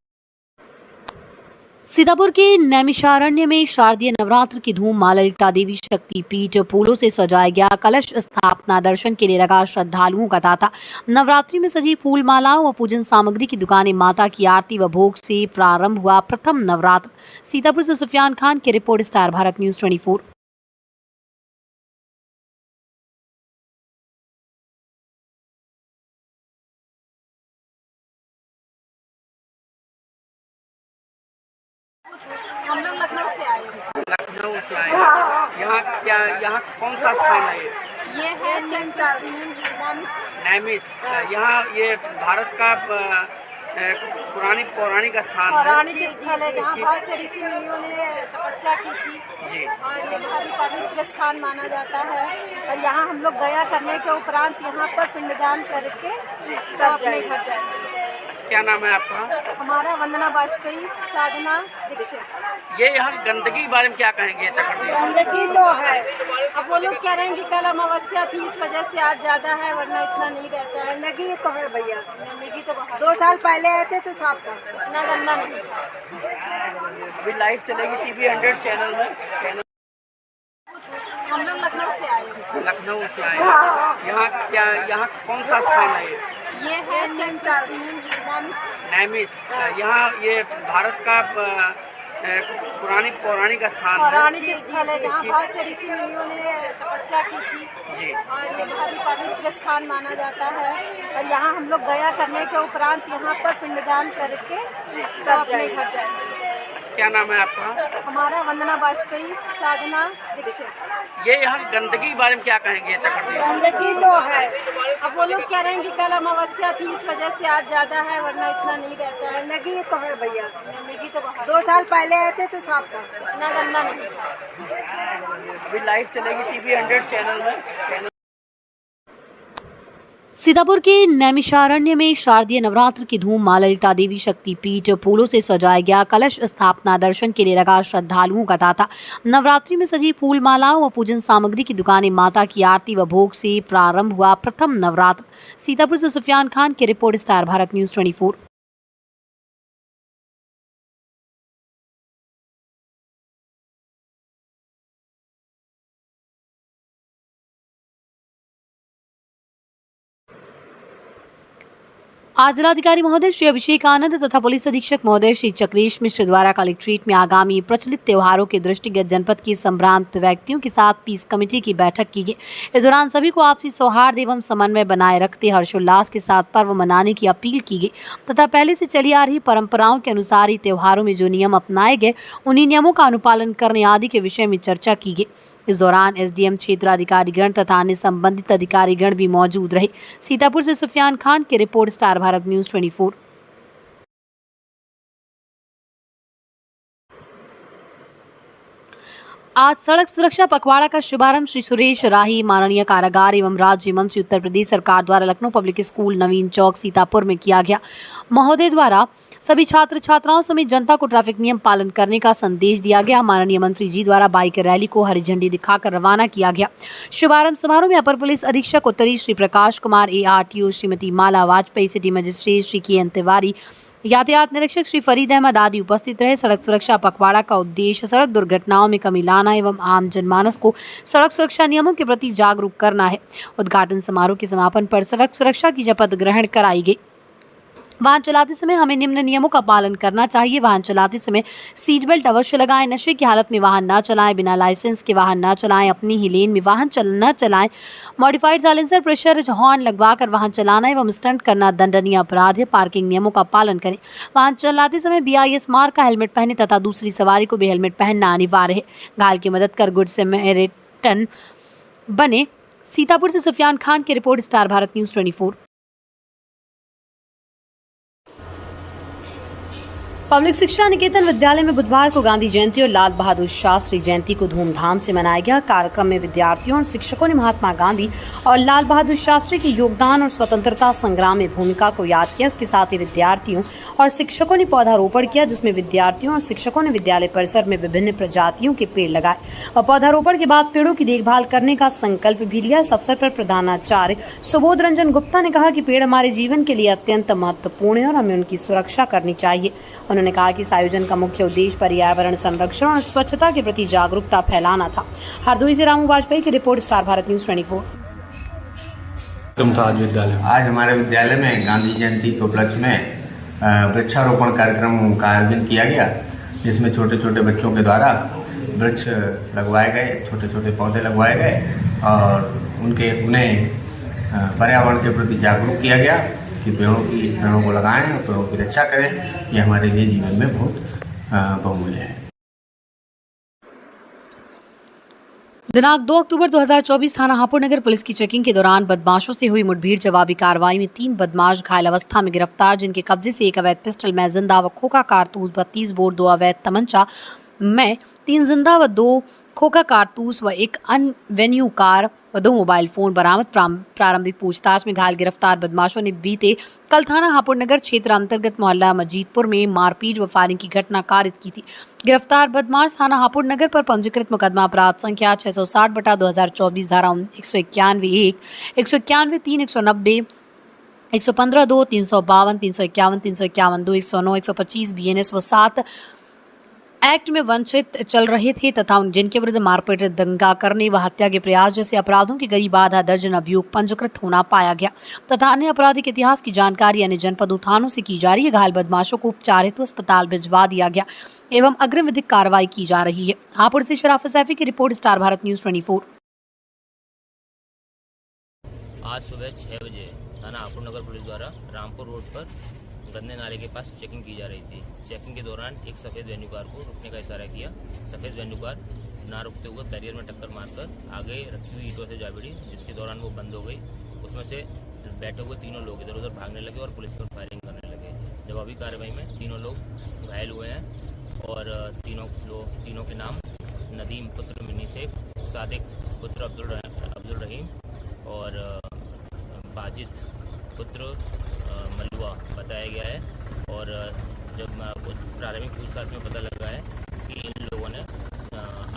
सीतापुर के नैमिषारण्य में शारदीय नवरात्र की धूम। मां ललिता देवी शक्तिपीठ फूलों से सजाया गया कलश स्थापना दर्शन के लिए लगा श्रद्धालुओं का तांता। नवरात्रि में सजी फूल मालाओं व पूजन सामग्री की दुकानें। माता की आरती व भोग से प्रारंभ हुआ प्रथम नवरात्र। सीतापुर से सुफियान खान की रिपोर्ट, स्टार भारत न्यूज 24। हम लोग लखनऊ से आए हैं। लखनऊ से आए यहाँ क्या, यहाँ कौन सा स्थान है ये है नैमिष। यहाँ ये भारत का पौराणिक स्थान है। पौराणिक स्थल है जहाँ बहुत से ऋषि मुनियों ने तपस्या की थी जी। और ये बहुत ही पवित्र स्थान माना जाता है। और यहाँ हम लोग गया करने के उपरांत यहाँ पर पिंडदान करके तब अपने घर जाएंगे। क्या नाम है आपका? हमारा वंदना वाजपेयी, साधना दीक्षित। ये यहाँ गंदगी के बारे में क्या कहेंगे चक्रवर्ती? गंदगी तो है, अब वो लोग कह रहे हैं कि कल अमावस्या थी इस वजह से आज ज्यादा है, वरना इतना नहीं रहता है। गंदगी तो है भैया, गंदगी तो बहुत। 2 साल पहले आए थे तो साफ था, इतना गंदा नहीं। अभी लाइव चलेगी टीवी 100 चैनल में। हम लोग लखनऊ से आए हैं। लखनऊ से आए यहाँ क्या, यहाँ कौन सा स्थान है ये है नैमिष। यहाँ ये भारत का पौराणिक स्थान है। पौराणिक स्थल है जहाँ बहुत से ऋषि मुनियों ने तपस्या की थी जी। और ये बहुत ही पवित्र स्थान माना जाता है। और यहाँ हम लोग गया करने के उपरांत यहाँ पर पिंडदान करके तब अपने घर जाएंगे। क्या नाम है आपका? हमारा वंदना वाजपेयी, साधना दीक्षित। ये यहाँ गंदगी के बारे में क्या कहेंगे चक्रवर्ती? गंदगी तो है, अब वो लोग कह रहे हैं कि कल अमावस्या थी इस वजह से आज ज्यादा है, वरना इतना नहीं रहता है। गंदगी तो है भैया, गंदगी तो बहुत। 2 साल पहले आए थे तो साफ था, इतना गंदा नहीं। अभी लाइव चलेगी टीवी 100 चैनल में। सीतापुर के नैमिषारण्य में शारदीय नवरात्र की धूम। मां ललिता देवी शक्तिपीठ फूलों से सजाया गया कलश स्थापना दर्शन के लिए लगा श्रद्धालुओं का तांता। नवरात्रि में सजी फूल मालाओं व पूजन सामग्री की दुकानें। माता की आरती व भोग से प्रारंभ हुआ प्रथम नवरात्र। सीतापुर से सुफियान खान की रिपोर्ट, स्टार भारत न्यूज 24। आज जिलाधिकारी महोदय श्री अभिषेक आनंद तथा पुलिस अधीक्षक महोदय श्री चक्रेश मिश्र द्वारा कलेक्ट्रेट में आगामी प्रचलित त्योहारों के दृष्टिगत जनपद के संभ्रांत व्यक्तियों के साथ पीस कमेटी की बैठक की गई। इस दौरान सभी को आपसी सौहार्द एवं समन्वय बनाए रखते हर्षोल्लास के साथ पर्व मनाने की अपील की गई तथा पहले से चली आ रही परंपराओं के अनुसार ही त्योहारों में जो नियम अपनाए गए उन्हीं नियमों का अनुपालन करने आदि के विषय में चर्चा की गई। इस दौरान एसडीएम क्षेत्राधिकारीगण तथा अन्य संबंधित अधिकारीगण भी मौजूद रहे। सीतापुर से सुफियान खान की रिपोर्ट, स्टार भारत न्यूज 24। आज सड़क सुरक्षा पखवाड़ा का शुभारंभ श्री सुरेश राही, माननीय कारागार एवं राज्य मंत्री उत्तर प्रदेश सरकार द्वारा लखनऊ पब्लिक स्कूल नवीन चौक सीतापुर में किया गया। महोदय द्वारा सभी छात्र छात्राओं समेत जनता को ट्रैफिक नियम पालन करने का संदेश दिया गया। माननीय मंत्री जी द्वारा बाइक रैली को हरी झंडी दिखाकर रवाना किया गया। शुभारंभ समारोह में अपर पुलिस अधीक्षक उत्तरी Shri Prakash Kumar, ARTO Shrimati Mala Vajpayee, city magistrate Shri KN Tiwari, यातायात निरीक्षक श्री फरीद अहमद आदि उपस्थित रहे। सड़क सुरक्षा पखवाड़ा का उद्देश्य सड़क दुर्घटनाओं में कमी लाना एवं आम जनमानस को सड़क सुरक्षा नियमों के प्रति जागरूक करना है। उद्घाटन समारोह के समापन पर सड़क सुरक्षा की शपथ ग्रहण कराई गई। वाहन चलाते समय हमें निम्न नियमों का पालन करना चाहिए। वाहन चलाते समय सीट बेल्ट अवश्य लगाएं। नशे की हालत में वाहन न चलाएं। बिना लाइसेंस के वाहन न चलाएं। अपनी ही लेन में वाहन न चलाएं। मॉडिफाइड साइलेंसर, प्रेशर हॉर्न लगवाकर वाहन चलाना एवं स्टंट करना दंडनीय अपराध है। पार्किंग नियमों का पालन करें। वाहन चलाते समय BIS मार्क का हेलमेट पहने तथा दूसरी सवारी को भी हेलमेट पहनना अनिवार्य है। घायल की मदद कर गुड समैरिटन बने। सीतापुर से सुफियान खान की रिपोर्ट, स्टार भारत न्यूज 24। पब्लिक शिक्षा निकेतन विद्यालय में बुधवार को गांधी जयंती और लाल बहादुर शास्त्री जयंती को धूमधाम से मनाया गया। कार्यक्रम में विद्यार्थियों और शिक्षकों ने महात्मा गांधी और लाल बहादुर शास्त्री के योगदान और स्वतंत्रता संग्राम में भूमिका को याद किया। इसके साथ ही विद्यार्थियों और शिक्षकों ने पौधारोपण किया, जिसमें विद्यार्थियों और शिक्षकों ने विद्यालय परिसर में विभिन्न प्रजातियों के पेड़ लगाए और पौधारोपण के बाद पेड़ों की देखभाल करने का संकल्प भी लिया। इस अवसर पर प्रधानाचार्य सुबोध रंजन गुप्ता ने कहा कि पेड़ हमारे जीवन के लिए अत्यंत महत्वपूर्ण है और हमें उनकी सुरक्षा करनी चाहिए। उन्होंने कहा कि इस आयोजन का मुख्य उद्देश्य पर्यावरण संरक्षण और स्वच्छता के प्रति जागरूकता फैलाना था। हरदोई से रामू वाजपेयी की रिपोर्ट, स्टार भारत न्यूज 24। आज हमारे विद्यालय में गांधी जयंती के उपलक्ष्य में वृक्षारोपण कार्यक्रम का आयोजन किया गया, जिसमें छोटे छोटे बच्चों के द्वारा वृक्ष लगवाए गए, छोटे छोटे पौधे लगवाए गए और उन्हें पर्यावरण के प्रति जागरूक किया गया कि पेड़ों को लगाएं और पेड़ों की रक्षा करें। ये हमारे लिए जीवन में बहुत बहुमूल्य है। दिनांक 2 अक्टूबर 2024 थाना हापुड़ नगर पुलिस की चेकिंग के दौरान बदमाशों से हुई मुठभेड़ जवाबी कार्रवाई में 3 बदमाश घायल अवस्था में गिरफ्तार, जिनके कब्जे से 1 अवैध पिस्टल में जिंदा व खोखा कारतूस, 32 बोर, 2 अवैध तमंचा में 3 जिंदा व 2 खोखा कारतूस व 1 अनवेन्यू कार व 2 मोबाइल फोन बरामद। प्रारंभिक पूछताछ में घायल गिरफ्तार बदमाशों ने बीते कल थाना हापुड़ नगर क्षेत्र अंतर्गत मोहल्ला मजीदपुर में मारपीट व फायरिंग की घटना कारित की थी। गिरफ्तार बदमाश थाना हापुड़ नगर पर पंजीकृत मुकदमा अपराध संख्या 660/2024 धारा 191(1), 191(3), 190, 115(2), 352, 351, 351(2), 109, 125 BNS व 7 एक्ट में वंचित चल रहे थे तथा जिनके विरुद्ध मारपीट, दंगा करने व हत्या के प्रयास जैसे अपराधों के करीब आधा दर्जन अभियोग पंजीकृत होना पाया गया तथा अन्य आपराधिक इतिहास की जानकारी अन्य जनपदों थानों से की जा रही है। घायल बदमाशों को उपचार हेतु अस्पताल भिजवा दिया गया एवं अग्रिम विधिक कार्रवाई की जा रही है। हापुड़ से शराफत सैफी की रिपोर्ट, स्टार भारत न्यूज 24। आज सुबह 6 बजे थाना हापुड़ नगर पुलिस द्वारा रामपुर रोड पर गंदे नाले के पास चेकिंग की जा रही थी। चेकिंग के दौरान एक सफ़ेद वेन्यू कार को रुकने का इशारा किया। सफ़ेद वेन्यू कार ना रुकते हुए बैरियर में टक्कर मारकर आगे रखी हुई ईंटों से जा भिड़ी, जिसके दौरान वो बंद हो गई। उसमें से बैठे हुए तीनों लोग इधर उधर भागने लगे और पुलिस पर फायरिंग करने लगे। जवाबी कार्रवाई में तीनों लोग घायल हुए हैं और तीनों के नाम नदीम पुत्र मिनी शेख, सादिक पुत्र अब्दुल रहीम और बाजिद पुत्र मलुआ बताया गया है। और जब प्रारंभिक पूछताछ में पता लगा है कि इन लोगों ने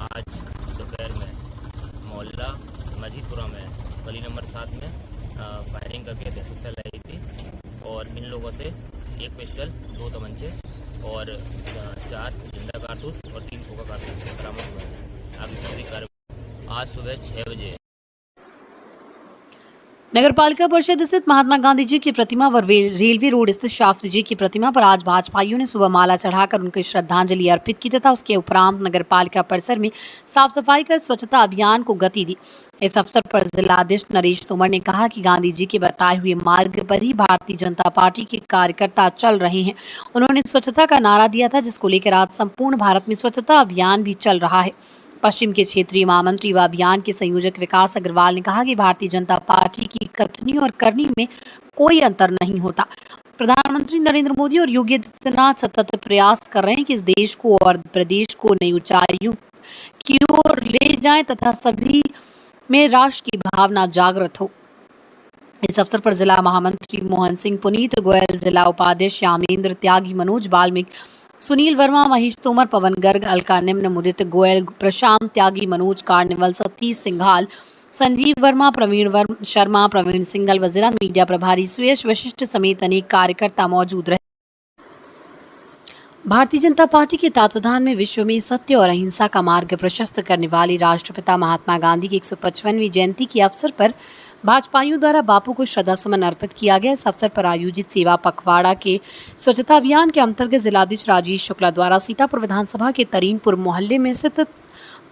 आज दोपहर में मोहल्ला मजीदपुरा में गली नंबर 7 में फायरिंग करके दहशत फैलाई थी और इन लोगों से 1 पिस्टल, 2 तमंचे और 4 जिंदा कारतूस और 3 खोखा कारतूस बरामद हुए हैं। आगे की कार्रवाई आज सुबह 6 बजे नगर पालिका परिषद स्थित महात्मा गांधी जी की प्रतिमा व रेलवे रोड स्थित शास्त्री जी की प्रतिमा पर आज भाजपाइयों ने सुबह माला चढ़ाकर उनकी श्रद्धांजलि अर्पित की तथा उसके उपरांत नगर पालिका परिसर में साफ सफाई कर स्वच्छता अभियान को गति दी। इस अवसर पर जिलाधीश नरेश तोमर ने कहा कि गांधी जी के बताए हुए मार्ग पर ही भारतीय जनता पार्टी के कार्यकर्ता चल रहे हैं। उन्होंने स्वच्छता का नारा दिया था, जिसको लेकर आज संपूर्ण भारत में स्वच्छता अभियान भी चल रहा है। पश्चिम के क्षेत्रीय महामंत्री व अभियान के संयोजक विकास अग्रवाल ने कहा कि भारतीय जनता पार्टी की कथनी और करनी में कोई अंतर नहीं होता। प्रधानमंत्री नरेंद्र मोदी और योगी आदित्यनाथ सतत प्रयास कर रहे हैं कि इस देश को और प्रदेश को नई ऊंचाइयों की ओर ले जाएं तथा सभी में राष्ट्र की भावना जागृत हो। इस अवसर पर जिला महामंत्री मोहन सिंह, पुनीत गोयल, जिला उपाध्यक्ष श्यामेंद्र त्यागी, मनोज बाल्मीक, सुनील वर्मा, महेश तोमर, पवन गर्ग, अलका निम्न, मुदित गोयल, प्रशांत त्यागी, मनोज कार्निवल, सतीश सिंघाल, संजीव वर्मा, प्रवीण शर्मा, प्रवीण सिंगल व जिला मीडिया प्रभारी सुयश वशिष्ठ समेत अनेक कार्यकर्ता मौजूद रहे। भारतीय जनता पार्टी के तत्वाधान में विश्व में सत्य और अहिंसा का मार्ग प्रशस्त करने वाले राष्ट्रपिता महात्मा गांधी की 155वीं जयंती के अवसर पर भाजपाइयों द्वारा बापू को श्रद्धासुमन अर्पित किया गया। इस अवसर पर आयोजित सेवा पखवाड़ा के स्वच्छता अभियान के अंतर्गत जिलाधीश राजेश शुक्ला द्वारा सीतापुर विधानसभा के तरीनपुर मोहल्ले में स्थित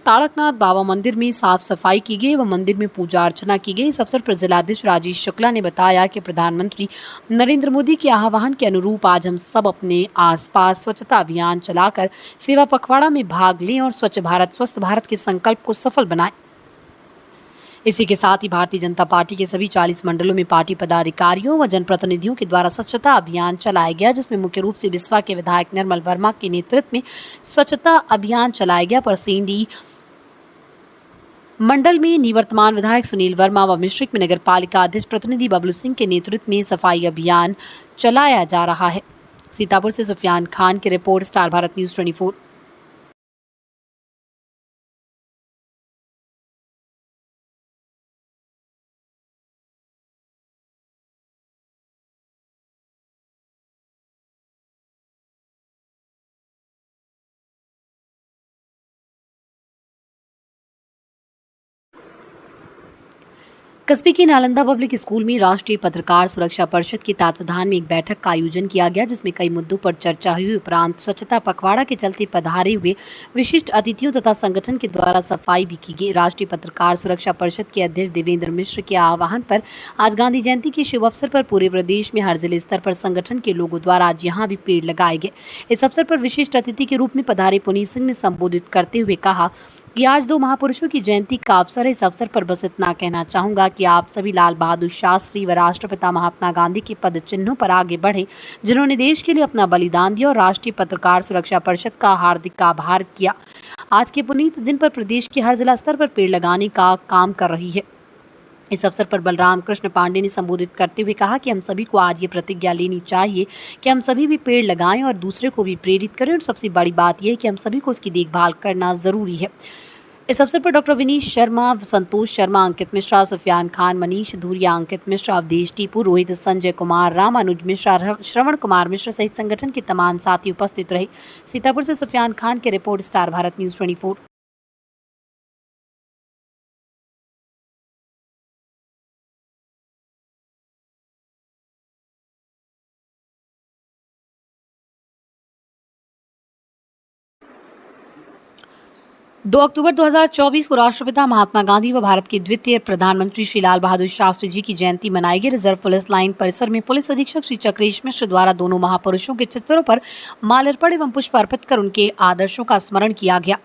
ताड़कनाथ बाबा मंदिर में साफ सफाई की गई व मंदिर में पूजा अर्चना की गई। इस अवसर पर जिलाधीश राजेश शुक्ला ने बताया कि प्रधानमंत्री नरेंद्र मोदी के आह्वान के अनुरूप आज हम सब अपने आसपास स्वच्छता अभियान चलाकर सेवा पखवाड़ा में भाग लें और स्वच्छ भारत स्वस्थ भारत के संकल्प को सफल बनाएं। इसी के साथ ही भारतीय जनता पार्टी के सभी 40 मंडलों में पार्टी पदाधिकारियों व जनप्रतिनिधियों के द्वारा स्वच्छता अभियान चलाया गया, जिसमें मुख्य रूप से बिस्वा के विधायक निर्मल वर्मा के नेतृत्व में स्वच्छता अभियान चलाया गया। पर सेंडी मंडल में निवर्तमान विधायक सुनील वर्मा व मिश्रिक में नगर पालिका अध्यक्ष प्रतिनिधि बबलू सिंह के नेतृत्व में सफाई अभियान चलाया जा रहा है। सीतापुर से सुफियान खान की रिपोर्ट, स्टार भारत न्यूज़ 24। कस्बे के नालंदा पब्लिक स्कूल में राष्ट्रीय पत्रकार सुरक्षा परिषद के तत्वाधान में एक बैठक का आयोजन किया गया, जिसमें कई मुद्दों पर चर्चा हुई। उपरांत स्वच्छता पखवाड़ा के चलते पधारे हुए विशिष्ट अतिथियों तथा संगठन के द्वारा सफाई भी की गई। राष्ट्रीय पत्रकार सुरक्षा परिषद के अध्यक्ष देवेंद्र मिश्र के आह्वान पर आज गांधी जयंती के शुभ अवसर पर पूरे प्रदेश में हर जिले स्तर पर संगठन के लोगों द्वारा आज यहाँ भी पेड़ लगाए गए। इस अवसर पर विशिष्ट अतिथि के रूप में पधारे पुनीत सिंह ने संबोधित करते हुए कहा कि आज दो महापुरुषों की जयंती का अवसर है। इस अवसर पर बस इतना कहना चाहूंगा कि आप सभी लाल बहादुर शास्त्री व राष्ट्रपिता महात्मा गांधी के पद चिन्हों पर आगे बढ़े, जिन्होंने देश के लिए अपना बलिदान दिया और राष्ट्रीय पत्रकार सुरक्षा परिषद का हार्दिक आभार किया। आज के पुनीत दिन पर प्रदेश के हर जिला स्तर पर पेड़ लगाने का काम कर रही है। इस अवसर पर बलराम कृष्ण पांडे ने संबोधित करते हुए कहा कि हम सभी को आज ये प्रतिज्ञा लेनी चाहिए कि हम सभी भी पेड़ लगाएं और दूसरे को भी प्रेरित करें, और सबसे बड़ी बात यह है कि हम सभी को उसकी देखभाल करना जरूरी है। इस अवसर पर डॉक्टर विनीश शर्मा, संतोष शर्मा, अंकित मिश्रा, सुफियान खान, मनीष धूरिया, अंकित मिश्रा, अवधेश टीपू, रोहित, संजय कुमार, राम, अनुज मिश्रा, श्रवण कुमार मिश्र सहित संगठन के तमाम साथी उपस्थित रहे। सीतापुर से सुफियान खान की रिपोर्ट, स्टार भारत न्यूज़ 24। दो अक्टूबर 2024 को राष्ट्रपिता महात्मा गांधी व भारत के द्वितीय प्रधानमंत्री श्री लाल बहादुर शास्त्री जी की जयंती मनाई गई। रिजर्व पुलिस लाइन परिसर में पुलिस अधीक्षक श्री चक्रेश मिश्र द्वारा दोनों महापुरुषों के चित्रों पर माल्यार्पण एवं पुष्प अर्पित कर उनके आदर्शों का स्मरण किया गया।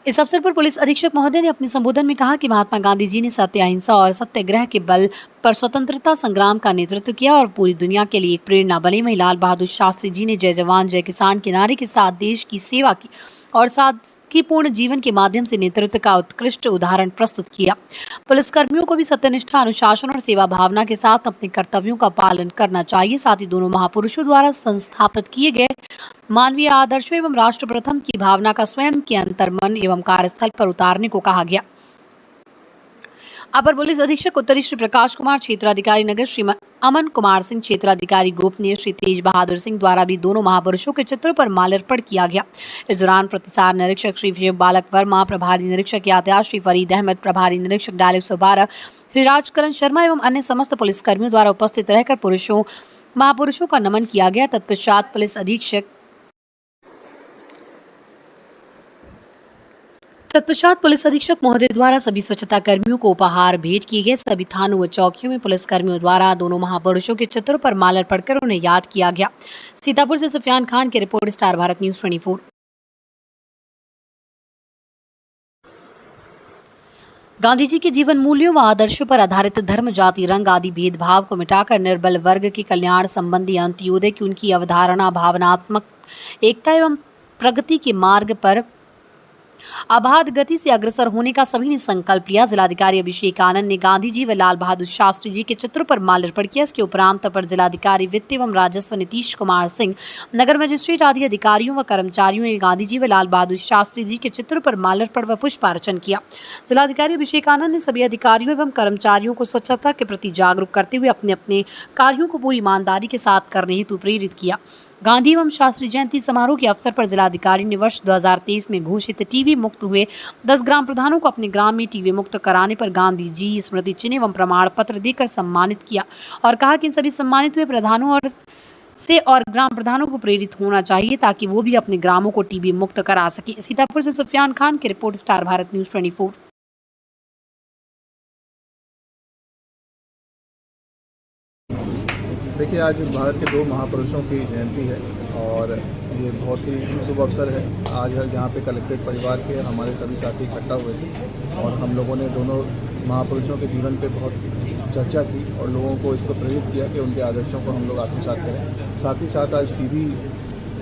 इस अवसर पर पुलिस अधीक्षक महोदय ने अपने संबोधन में कहा कि महात्मा गांधी जी ने सत्य, अहिंसा और सत्याग्रह के बल पर स्वतंत्रता संग्राम का नेतृत्व किया और पूरी दुनिया के लिए एक प्रेरणा बने। वहीं लाल बहादुर शास्त्री जी ने जय जवान जय किसान के नारे के साथ देश की सेवा की और सादगीपूर्ण जीवन के माध्यम से नेतृत्व का उत्कृष्ट उदाहरण प्रस्तुत किया। पुलिसकर्मियों को भी सत्यनिष्ठा, अनुशासन और सेवा भावना के साथ अपने कर्तव्यों का पालन करना चाहिए। साथ ही दोनों महापुरुषों द्वारा संस्थापित किए गए मानवीय आदर्शों एवं राष्ट्र प्रथम की भावना का स्वयं के अंतर्मन एवं कार्यस्थल पर उतारने को कहा गया। अपर पुलिस अधीक्षक उत्तरी श्री प्रकाश कुमार, क्षेत्राधिकारी नगर श्री अमन कुमार सिंह, क्षेत्राधिकारी गोपनीय श्री तेज बहादुर सिंह द्वारा भी दोनों महापुरुषों के चित्रों पर माल्यार्पण किया गया। इस दौरान प्रतिसार निरीक्षक श्री शिव बालक वर्मा, प्रभारी निरीक्षक यातायात श्री फरीद अहमद, प्रभारी निरीक्षक डायल 112 श्री राजकरण शर्मा एवं अन्य समस्त पुलिसकर्मियों द्वारा उपस्थित रहकर महापुरुषों का नमन किया गया। तत्पश्चात पुलिस अधीक्षक महोदय द्वारा सभी स्वच्छता कर्मियों को उपहार भेंट किए गए। सभी थानों व चौकियों में पुलिस कर्मियों द्वारा दोनों महापुरुषों के चित्रों पर माल्यार्पण कर उन्हें याद किया गया। सीतापुर से सुफियान खान की रिपोर्ट, स्टार भारत न्यूज़ 24। गांधी जी के जीवन मूल्यों व आदर्शों पर आधारित धर्म, जाति, रंग आदि भेदभाव को मिटाकर निर्बल वर्ग के कल्याण संबंधी अंत्योदय की उनकी अवधारणा भावनात्मक एकता एवं प्रगति के मार्ग पर अबाध गति से अग्रसर होने का सभी ने संकल्प लिया। जिलाधिकारी अभिषेक आनंद ने गांधी जी व लाल बहादुर शास्त्री जी के चित्रों पर माल्यार्पण किया। इसके उपरांत अपर जिलाधिकारी वित्त एवं राजस्व नीतीश कुमार सिंह, नगर मजिस्ट्रेट आदि अधिकारियों व कर्मचारियों ने गांधी जी व लाल बहादुर शास्त्री जी के चित्रों पर माल्यार्पण व पुष्पार्चन किया। जिलाधिकारी अभिषेक आनंद ने सभी अधिकारियों एवं कर्मचारियों को स्वच्छता के प्रति जागरूक करते हुए अपने अपने कार्यों को पूरी ईमानदारी के साथ करने हेतु प्रेरित किया। गांधी एवं शास्त्री जयंती समारोह के अवसर पर जिलाधिकारी ने वर्ष 2023 में घोषित टीबी मुक्त हुए 10 ग्राम प्रधानों को अपने ग्राम में टीबी मुक्त कराने पर गांधी जी स्मृति चिन्ह एवं प्रमाण पत्र देकर सम्मानित किया और कहा कि इन सभी सम्मानित हुए प्रधानों और ग्राम प्रधानों को प्रेरित होना चाहिए ताकि वो भी अपने ग्रामों को टीबी मुक्त करा सके। सीतापुर से सुफियान खान की रिपोर्ट, स्टार भारत न्यूज़ 24। देखिए, आज भारत के 2 महापुरुषों की जयंती है और ये बहुत ही शुभ अवसर है। आज यहाँ पे कलेक्ट्रेट परिवार के हमारे सभी साथी इकट्ठा हुए थे और हम लोगों ने दोनों महापुरुषों के जीवन पे बहुत चर्चा की और लोगों को इसको प्रेरित किया कि उनके आदर्शों को हम लोग आत्मसात करें। साथ ही साथ आज टीबी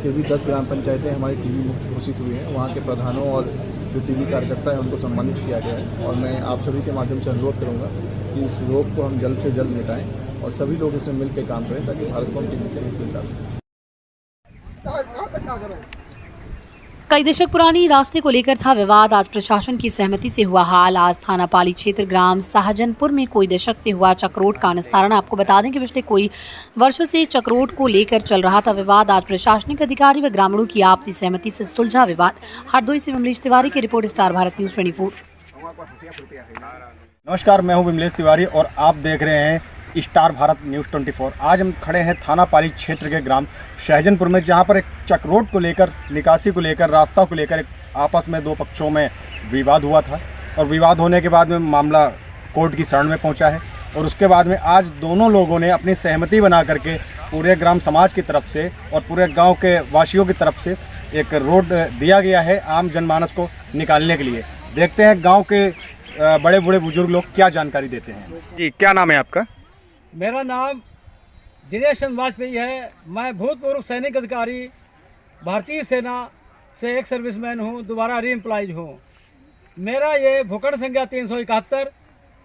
के भी 10 ग्राम पंचायतें हमारी टीबी मुक्त घोषित हुई हैं। वहाँ के प्रधानों और जो टीबी कार्यकर्ता है उनको सम्मानित किया गया है और मैं आप सभी के माध्यम से अनुरोध करूँगा कि इस रोग को हम जल्द से जल्द मिटाएँ और सभी लोग इसमें मिल के काम करें ताकि भारत को हम टीबी से मुक्त निकाल सकें। कई दशक पुरानी रास्ते को लेकर था विवाद, आज प्रशासन की सहमति से हुआ हाल। आज थाना पाली क्षेत्र ग्राम साहजनपुर में कोई दशक से हुआ चक्रोट का निस्तारण। आपको बता दें कि पिछले कोई वर्षों से चक्रोट को लेकर चल रहा था विवाद। आज प्रशासनिक अधिकारी व ग्रामीणों की आपसी सहमति से सुलझा विवाद। हरदोई से विमलेश तिवारी की रिपोर्ट, स्टार भारत न्यूज 24। नमस्कार, मैं हूं विमलेश तिवारी और आप देख रहे हैं स्टार भारत न्यूज़ 24। आज हम खड़े हैं थाना पाली क्षेत्र के ग्राम सहजनपुर में, जहां पर एक चक्रोट को लेकर, निकासी को लेकर, रास्ता को लेकर एक आपस में 2 पक्षों में विवाद हुआ था और विवाद होने के बाद में मामला कोर्ट की शरण में पहुंचा है और उसके बाद में आज दोनों लोगों ने अपनी सहमति बना करके पूरे ग्राम समाज की तरफ से और पूरे गाँव के वासियों की तरफ से एक रोड दिया गया है आम जनमानस को निकालने के लिए। देखते हैं गाँव के बड़े बूढ़े बुजुर्ग लोग क्या जानकारी देते हैं। जी, क्या नाम है आपका? मेरा नाम दिनेश चंद्र वाजपेयी है। मैं भूतपूर्व सैनिक अधिकारी, भारतीय सेना से एक सर्विसमैन हूँ, दोबारा री एम्प्लॉयज हूँ। मेरा ये भूखंड संख्या 371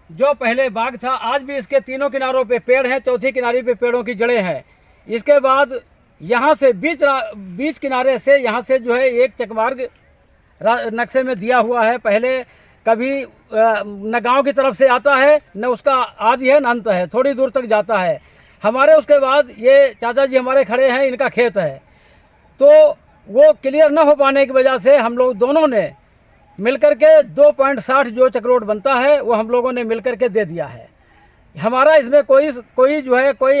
जो पहले बाग था, आज भी इसके तीनों किनारों पे पेड़ हैं, चौथी किनारे पे पेड़ों की जड़ें हैं। इसके बाद यहाँ से बीच किनारे से यहाँ से जो है एक चकमार्ग नक्शे में दिया हुआ है। पहले कभी न गांव की तरफ से आता है, न उसका आदि है, न अंत है, थोड़ी दूर तक जाता है। हमारे उसके बाद ये चाचा जी हमारे खड़े हैं, इनका खेत है, तो वो क्लियर न हो पाने की वजह से हम लोग दोनों ने मिलकर के 2.60 जो चक्रोट बनता है वो हम लोगों ने मिलकर के दे दिया है। हमारा इसमें कोई जो है कोई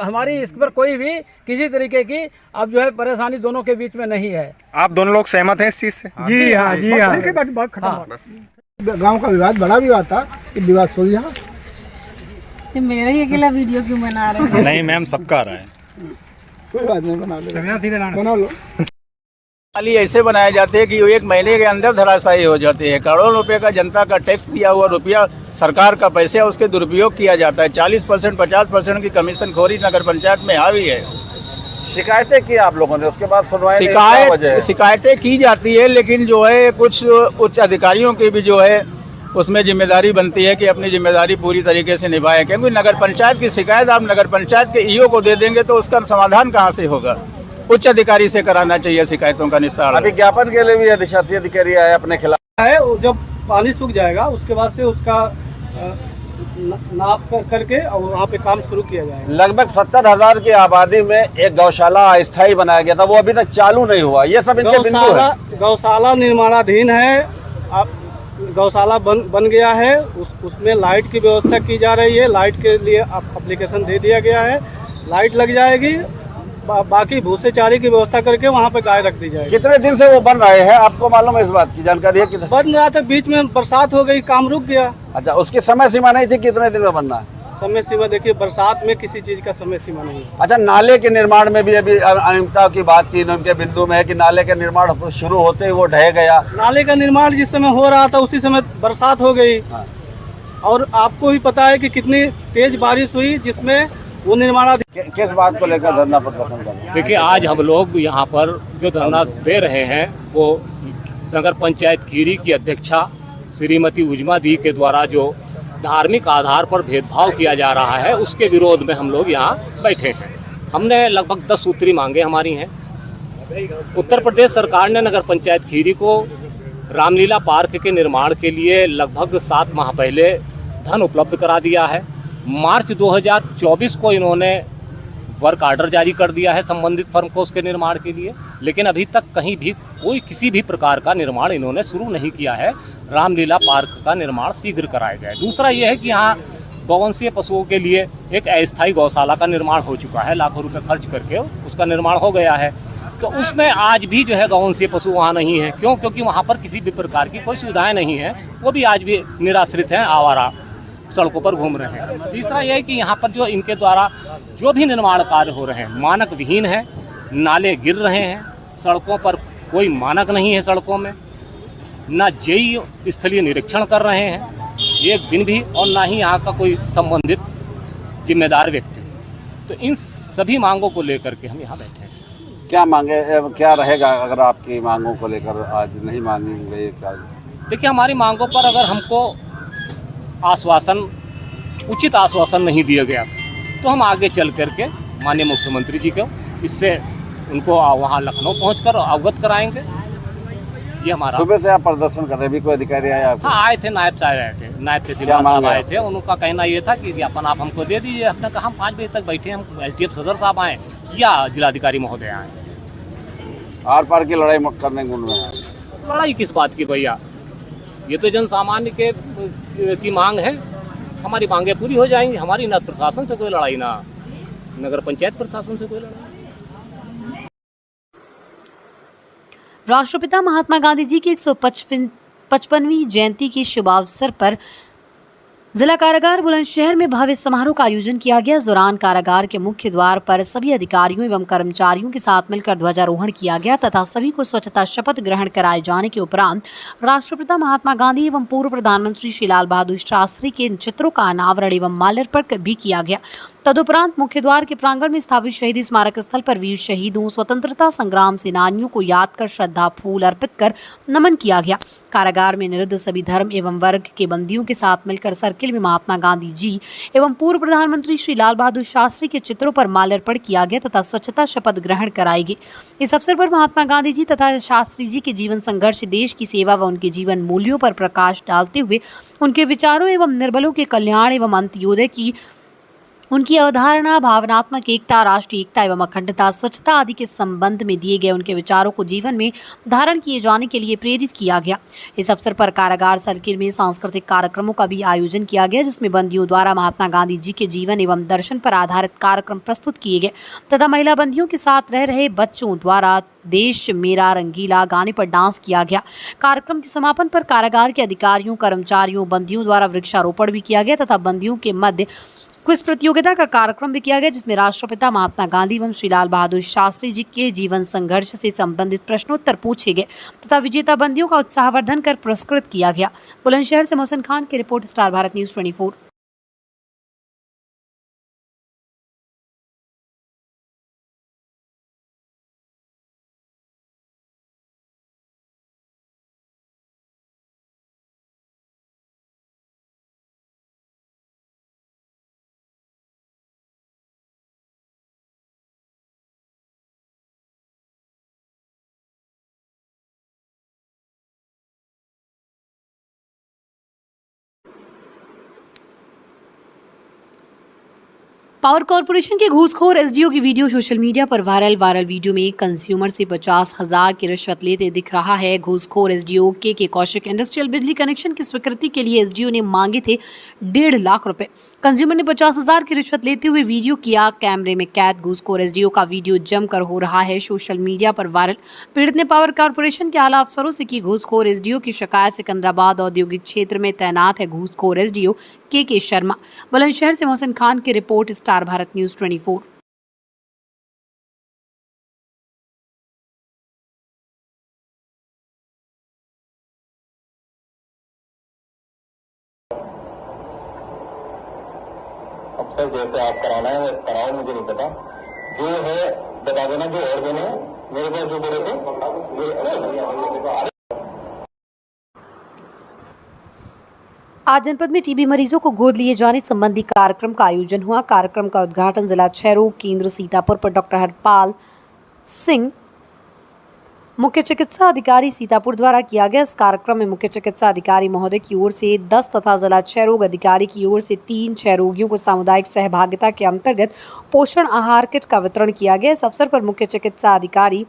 हमारी इस पर कोई भी किसी तरीके की अब जो है परेशानी दोनों के बीच में नहीं है। आप दोनों लोग सहमत हैं इस चीज से? जी हाँ, जी हाँ। गांव का विवाद बड़ा विवाद था, विवाद सुलझा। मेरा ही अकेला वीडियो क्यों बना रहे हैं? नहीं मैम, सबका आ रहा है। कोई बात नहीं, बना लो। खाली ऐसे बनाए जाते हैं कि वो 1 महीने के अंदर धराशायी हो जाते हैं। करोड़ों रुपए का जनता का टैक्स दिया हुआ रुपया, सरकार का पैसा, उसके दुरुपयोग किया जाता है। 40% 50% की कमीशन खोरी नगर पंचायत में हावी है। शिकायतें की आप लोगों ने, उसके बाद सुनवाई शिकायतें की जाती है, लेकिन जो है कुछ उच्च अधिकारियों की भी जो है उसमें जिम्मेदारी बनती है कि अपनी जिम्मेदारी पूरी तरीके से निभाएं, क्योंकि नगर पंचायत की शिकायत आप नगर पंचायत के ईओ को दे देंगे तो उसका समाधान कहाँ से होगा? उच्च अधिकारी से कराना चाहिए शिकायतों का निस्तारण। अभी ज्ञापन के लिए भी अधिशासी अधिकारी आए अपने खिलाफ है। जब पानी सूख जाएगा उसके बाद से उसका नाप करके और वहाँ पे काम शुरू किया जाएगा। लगभग 70,000 की आबादी में एक गौशाला अस्थायी बनाया गया था, वो अभी तक चालू नहीं हुआ। ये सब इनके बिंदु है। गौशाला निर्माणाधीन है, अब गौशाला बन गया है, उसमें लाइट की व्यवस्था की जा रही है। लाइट के लिए एप्लीकेशन दे दिया गया है, लाइट लग जाएगी। बाकी भूसे चारे की व्यवस्था करके वहाँ पे गाय रख दी जाएगी। कितने दिन से वो बन रहे हैं, आपको मालूम है इस बात की जानकारी है? कितने बन रहा था, बीच में बरसात हो गई, काम रुक गया। अच्छा, उसकी समय सीमा नहीं थी कितने दिन में बनना है? समय सीमा देखिए, बरसात में किसी चीज का समय सीमा नहीं है। अच्छा, नाले के निर्माण में भी अभी अनियमितता की बात की उनके बिंदु में है कि नाले का निर्माण शुरू होते ही वो ढह गया। नाले का निर्माण जिस समय हो रहा था उसी समय बरसात हो गई। हाँ। और आपको ही पता है कि कितनी तेज बारिश हुई जिसमें वो निर्माण। किस बात को लेकर धरना प्रदर्शन कर रहे हैं? देखिए, आज हम लोग यहाँ पर जो धरना दे रहे हैं वो नगर पंचायत खीरी की अध्यक्षा श्रीमती उजमा दी के द्वारा जो धार्मिक आधार पर भेदभाव किया जा रहा है उसके विरोध में हम लोग यहाँ बैठे हैं। हमने लगभग 10 सूत्री मांगे हमारी हैं। उत्तर प्रदेश सरकार ने नगर पंचायत खीरी को रामलीला पार्क के निर्माण के लिए लगभग 7 माह पहले धन उपलब्ध करा दिया है। मार्च 2024 को इन्होंने वर्क आर्डर जारी कर दिया है संबंधित फर्म को उसके निर्माण के लिए, लेकिन अभी तक कहीं भी कोई किसी भी प्रकार का निर्माण इन्होंने शुरू नहीं किया है। रामलीला पार्क का निर्माण शीघ्र कराया जाए। दूसरा ये है कि यहाँ गौवंशीय पशुओं के लिए एक अस्थायी गौशाला का निर्माण हो चुका है, लाखों रुपए खर्च करके उसका निर्माण हो गया है। तो उसमें आज भी जो है गौवंशीय पशु वहाँ नहीं है। क्यों? क्योंकि वहाँ पर किसी भी प्रकार की कोई सुविधाएं नहीं है, वो भी आज भी निराश्रित हैं, आवारा। सड़कों पर घूम रहे हैं। तीसरा यह है कि यहाँ पर जो इनके द्वारा जो भी निर्माण कार्य हो रहे हैं मानक विहीन है, नाले गिर रहे हैं, सड़कों पर कोई मानक नहीं है, सड़कों में ना जेई स्थलीय निरीक्षण कर रहे हैं एक दिन भी, और ना ही यहाँ का कोई संबंधित जिम्मेदार व्यक्ति। तो इन सभी मांगों को लेकर के हम यहाँ बैठे हैं। क्या मांगे, क्या रहेगा अगर आपकी मांगों को लेकर आज नहीं मानी गई? क्या देखिए, हमारी मांगों पर अगर हमको आश्वासन, उचित आश्वासन नहीं दिया गया तो हम आगे चल करके माननीय मुख्यमंत्री जी को इससे उनको वहाँ लखनऊ पहुंचकर अवगत कराएंगे। ये हमारा। सुबह से आप प्रदर्शन कर रहे हैं, भी कोई अधिकारी आया आपको? हाँ, आए थे, नायब साहब आए थे, नायब तहसीलदार साहब आए थे। उनका कहना ये था कि ज्ञापन आप हमको दे दीजिए। हमने कहा हम 5 बजे तक बैठे, हम SDF सदर साहब आए या जिलाधिकारी महोदय आए। आर पार की लड़ाई करने को लड़ाई किस बात की भैया, ये तो जन सामान्य की मांग है। हमारी मांगें पूरी हो जाएंगी। हमारी न प्रशासन से कोई लड़ाई, ना नगर पंचायत प्रशासन से कोई लड़ाई। राष्ट्रपिता महात्मा गांधी जी की 155वीं जयंती के शुभ अवसर पर जिला कारागार बुलंदशहर में भव्य समारोह का आयोजन किया गया। इस दौरान कारागार के मुख्य द्वार पर सभी अधिकारियों एवं कर्मचारियों के साथ मिलकर ध्वजारोहण किया गया तथा सभी को स्वच्छता शपथ ग्रहण कराए जाने के उपरांत राष्ट्रपिता महात्मा गांधी एवं पूर्व प्रधानमंत्री श्री लाल बहादुर शास्त्री के चित्रों का अनावरण एवं माल्यार्पण भी किया गया। तदुपरांत मुख्य द्वार के प्रांगण में स्थापित शहीदी स्मारक स्थल पर वीर शहीदों, स्वतंत्रता संग्राम सेनानियों को याद कर श्रद्धा फूल अर्पित कर नमन किया गया। कारागार में निरुद्ध सभी धर्म एवं वर्ग के बंदियों के साथ मिलकर सर्किल में महात्मा गांधी जी एवं पूर्व प्रधानमंत्री श्री लाल बहादुर शास्त्री के चित्रों पर माल्यार्पण किया गया तथा स्वच्छता शपथ ग्रहण कराई गई। इस अवसर पर महात्मा गांधी जी तथा शास्त्री जी के जीवन संघर्ष, देश की सेवा व उनके जीवन मूल्यों पर प्रकाश डालते हुए उनके विचारों एवं निर्बलों के कल्याण एवं अंत्योदय की उनकी अवधारणा, भावनात्मक एकता, राष्ट्रीय एकता एवं अखंडता, स्वच्छता आदि के संबंध में दिए गए उनके विचारों को जीवन में धारण किए जाने के लिए प्रेरित किया गया। इस अवसर पर कारागार सर्किल में सांस्कृतिक कार्यक्रमों का भी आयोजन किया गया, जिसमें बंदियों द्वारा महात्मा गांधी जी के जीवन एवं दर्शन पर आधारित कार्यक्रम प्रस्तुत किए गए तथा महिला बंदियों के साथ रह रहे बच्चों द्वारा देश मेरा रंगीला गाने पर डांस किया गया। कार्यक्रम के समापन पर कारागार के अधिकारियों, कर्मचारियों, बंदियों द्वारा वृक्षारोपण भी किया गया तथा बंदियों के मध्य क्विज प्रतियोगिता का कार्यक्रम भी किया गया, जिसमें राष्ट्रपिता महात्मा गांधी एवं श्री लाल बहादुर शास्त्री जी के जीवन संघर्ष से संबंधित प्रश्नोत्तर पूछे गए तथा विजेता बंदियों का उत्साहवर्धन कर पुरस्कृत किया गया। बुलंदशहर से मोहसिन खान की रिपोर्ट, star Bharat news 24। Power corporation के घूसखोर एसडीओ की वीडियो सोशल मीडिया पर वायरल वीडियो में कंज्यूमर से 50,000 की रिश्वत लेते दिख रहा है। घूसखोर एसडीओ के कौशिक इंडस्ट्रियल बिजली कनेक्शन की स्वीकृति के लिए एसडीओ ने मांगे थे 1.5 लाख रुपए। कंज्यूमर ने 50,000 की रिश्वत लेते हुए वीडियो किया कैमरे में कैद। घूसखोर एसडीओ का वीडियो जमकर हो रहा है सोशल मीडिया पर वायरल। पीड़ित ने पावर कॉर्पोरेशन के आला अफसरों से की घूसखोर एसडीओ की शिकायत। सिकंदराबाद औद्योगिक क्षेत्र में तैनात है घूसखोर एसडीओ के शर्मा। बुलंदशहर से मोहसिन खान की रिपोर्ट, स्टार भारत न्यूज़ 24। अफसर जैसे आप कराना है कराओ, मुझे नहीं पता, जो है बता देना, जो और देने मेरे पास जो बोले थे। आज जनपद में टीबी मरीजों को गोद लिए जाने संबंधी कार्यक्रम का आयोजन हुआ। कार्यक्रम का उद्घाटन जिला क्षय रोग केंद्र सीतापुर पर डॉक्टर हरपाल सिंह, मुख्य चिकित्सा अधिकारी सीतापुर द्वारा किया गया। इस कार्यक्रम में मुख्य चिकित्सा अधिकारी महोदय की ओर से 10 तथा जिला क्षय रोग अधिकारी की ओर से 3 क्षय रोगियों को सामुदायिक सहभागिता के अंतर्गत पोषण आहार किट का वितरण किया गया। इस अवसर पर मुख्य चिकित्सा अधिकारी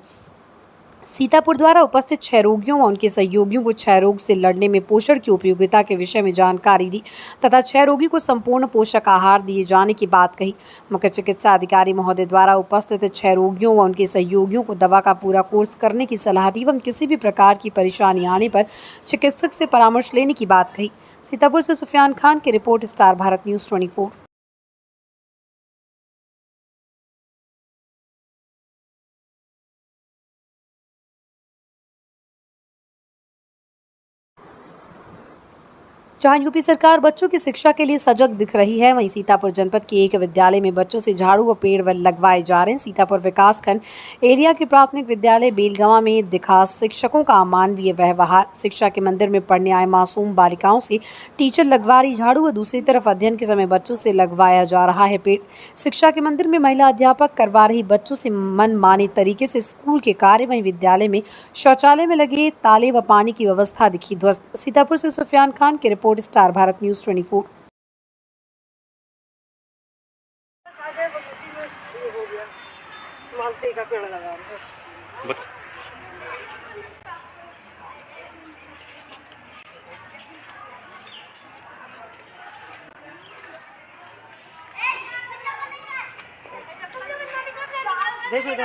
सीतापुर द्वारा उपस्थित क्षय रोगियों व उनके सहयोगियों को क्षय रोग से लड़ने में पोषण की उपयोगिता के विषय में जानकारी दी तथा क्षय रोगी को संपूर्ण पोषक आहार दिए जाने की बात कही। मुख्य चिकित्सा अधिकारी महोदय द्वारा उपस्थित क्षय रोगियों व उनके सहयोगियों को दवा का पूरा कोर्स करने की सलाह दी एवं किसी भी प्रकार की परेशानी आने पर चिकित्सक से परामर्श लेने की बात कही। सीतापुर से सुफियान खान की रिपोर्ट, स्टार भारत न्यूज़ 24। जहां यूपी सरकार बच्चों की शिक्षा के लिए सजग दिख रही है, वहीं सीतापुर जनपद के एक विद्यालय में बच्चों से झाड़ू व पेड़ लगवाए जा रहे हैं। सीतापुर विकासखंड एरिया के प्राथमिक विद्यालय बेलगांव में दिखा शिक्षकों का अमानवीय व्यवहार। शिक्षा के मंदिर में पढ़ने आए मासूम बालिकाओं से टीचर लगवा रही झाड़ू व दूसरी तरफ अध्ययन के समय बच्चों से लगवाया जा रहा है पेड़। शिक्षा के मंदिर में महिला अध्यापक करवा रही बच्चों से मनमाने तरीके से स्कूल के कार्य। वहीं विद्यालय में शौचालय में लगे ताले व पानी की व्यवस्था दिखी ध्वस्त। सीतापुर से सुफियान खान की रिपोर्ट, स्टार भारत न्यूज़ 24। देखो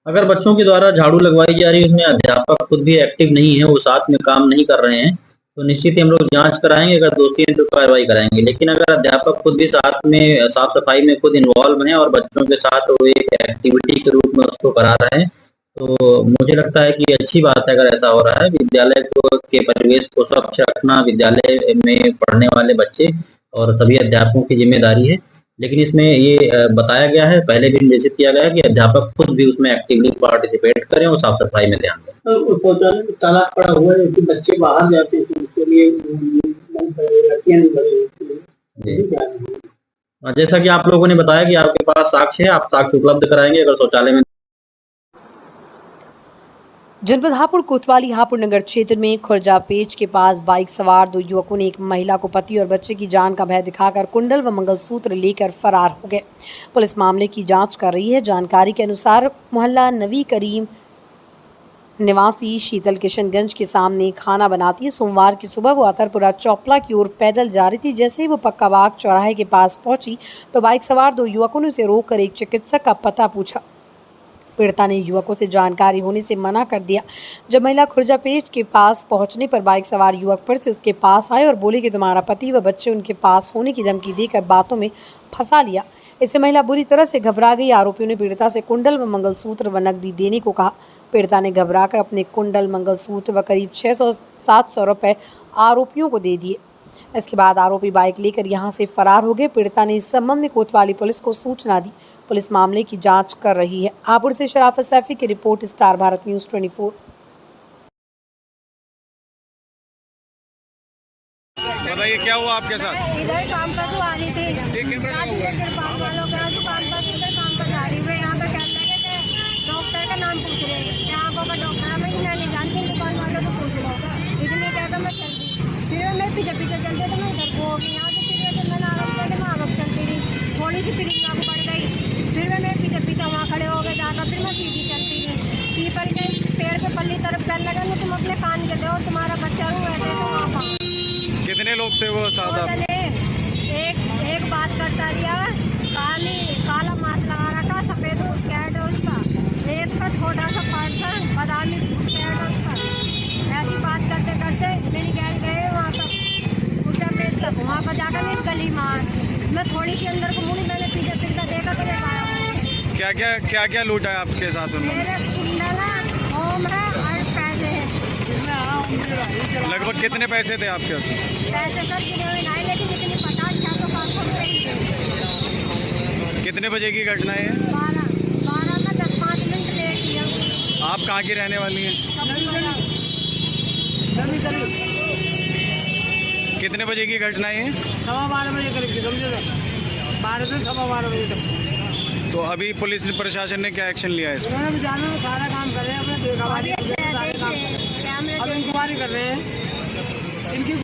अगर बच्चों के द्वारा झाड़ू लगवाई जा रही है, उसमें अध्यापक खुद भी एक्टिव नहीं है, वो साथ में काम नहीं कर रहे हैं, तो निश्चित ही हम लोग जांच कराएंगे। अगर दोषी हैं तो कार्रवाई कराएंगे। लेकिन अगर अध्यापक खुद भी साथ में साफ सफाई में खुद इन्वॉल्व हैं और बच्चों के साथ वो एक एक्टिविटी के रूप में उसको करा रहे हैं, तो मुझे लगता है कि अच्छी बात है अगर ऐसा हो रहा है। विद्यालय के परिवेश को स्वच्छ रखना विद्यालय में पढ़ने वाले बच्चे और सभी अध्यापकों की जिम्मेदारी है। लेकिन इसमें ये बताया गया है, पहले भी निर्देशित किया गया है कि अध्यापक खुद भी उसमें एक्टिवली पार्टिसिपेट करें और साफ सफाई में ध्यान दें। तो शौचालय में ताला पड़ा हुआ है कि बच्चे बाहर जाते हैं तो उसके लिए लड़कियां नहीं भरी। जैसा कि आप लोगों ने बताया कि आपके पास साक्ष्य है, आप साक्ष्य उपलब्ध कराएंगे अगर शौचालय में। जनपद हापुड़ कोतवाली हापुड़ नगर क्षेत्र में खुर्जा पेच के पास बाइक सवार 2 युवकों ने एक महिला को पति और बच्चे की जान का भय दिखाकर कुंडल व मंगलसूत्र लेकर फरार हो गए। पुलिस मामले की जांच कर रही है। जानकारी के अनुसार मोहल्ला नवी करीम निवासी शीतल किशनगंज के सामने खाना बनाती है। सोमवार की सुबह वो अतरपुरा चौपला की ओर पैदल जा रही थी। जैसे ही वो पक्का बाग चौराहे के पास पहुंची तो बाइक सवार 2 युवकों ने उसे रोककर एक चिकित्सक का पता पूछा। पीड़िता ने युवकों से जानकारी होने से मना कर दिया। जब महिला खुर्जा पेच के पास पहुंचने पर बाइक सवार युवक फिर से उसके पास आए और बोले कि तुम्हारा पति व बच्चे उनके पास होने की धमकी देकर बातों में फंसा लिया। इससे महिला बुरी तरह से घबरा गई। आरोपियों ने पीड़िता से कुंडल व मंगलसूत्र व नकदी देने को कहा। पीड़िता ने घबराकर अपने कुंडल, मंगलसूत्र व करीब 600-700 रुपये आरोपियों को दे दिए। इसके बाद आरोपी बाइक लेकर यहां से फरार हो गए। पीड़िता ने इस संबंध में कोतवाली पुलिस को सूचना दी। पुलिस मामले की जांच कर रही है। हापुड़ से शराफत सैफी की रिपोर्ट, स्टार भारत न्यूज़ 24। बताइए क्या हुआ आपके साथ? इधर काम पर तो आ रही थी, दुकान वालों के यहाँ दुकान पर इधर काम पर जा रही हुई। यहाँ पर कहने लगे कि डॉक्टर का नाम पूछ रहे हैं, यहाँ पर डॉक्टर मैं नहीं जानती, दुकान वालों को पूछ रहा हूँ। इसलिए कहकर मैं चल दी। फिर मैं पीछे पीछे चलते तो मैं घर को होगी। यहाँ से फिर मैंने आराम करके मैं आगे चलती रही। थोड़ी सी फिर लागू पड़ गई। फिर मैं पीछे पीछे वहाँ खड़े हो गए जाकर। फिर मैं सीधी चलती रही। पीपल के पेड़ के पल्ली तरफ चल लगा, नहीं तुम अपने कान के दो, तुम्हारा बच्चा रू ऐसे तो वहाँ पर। कितने लोग थे वो साथ आप? एक बात करता रिया, काला मास्क लगा रखा, सफेद शर्ट है उसका, एक का छोटा सा पर्स है, बादामी शर्ट है उसका। ऐसी बात करते करते मेरी गैल गए वहाँ तक, उधर पेट तक, वहाँ पर जाकर मेरी गली मार। मैं थोड़ी सी अंदर को मुड़ी, मैंने पीछे फिर देखा तो मैं आया। क्या लूटा है आपके साथ उन्होंने? मेरे कुंडल है, होम है और पैसे हैं। लगभग कितने पैसे थे आपके पास? पैसे सर गिने हुए नहीं, लेकिन इतनी 50-600 कितने बजे की घटना है? 12 का 10-5 मिनट लेट किया। आप कहाँ की रहने वाली हैं? कितने बजे की घटना है? 12:15 बजे करीब, समझे 12 से 12:15 बजे तक। तो अभी पुलिस प्रशासन ने क्या एक्शन लिया है इसमें? उन्होंने जाना सारा काम कर रहे हैं, अपने देखभाल सारे काम अब इंक्वायरी कर रहे हैं इनकी।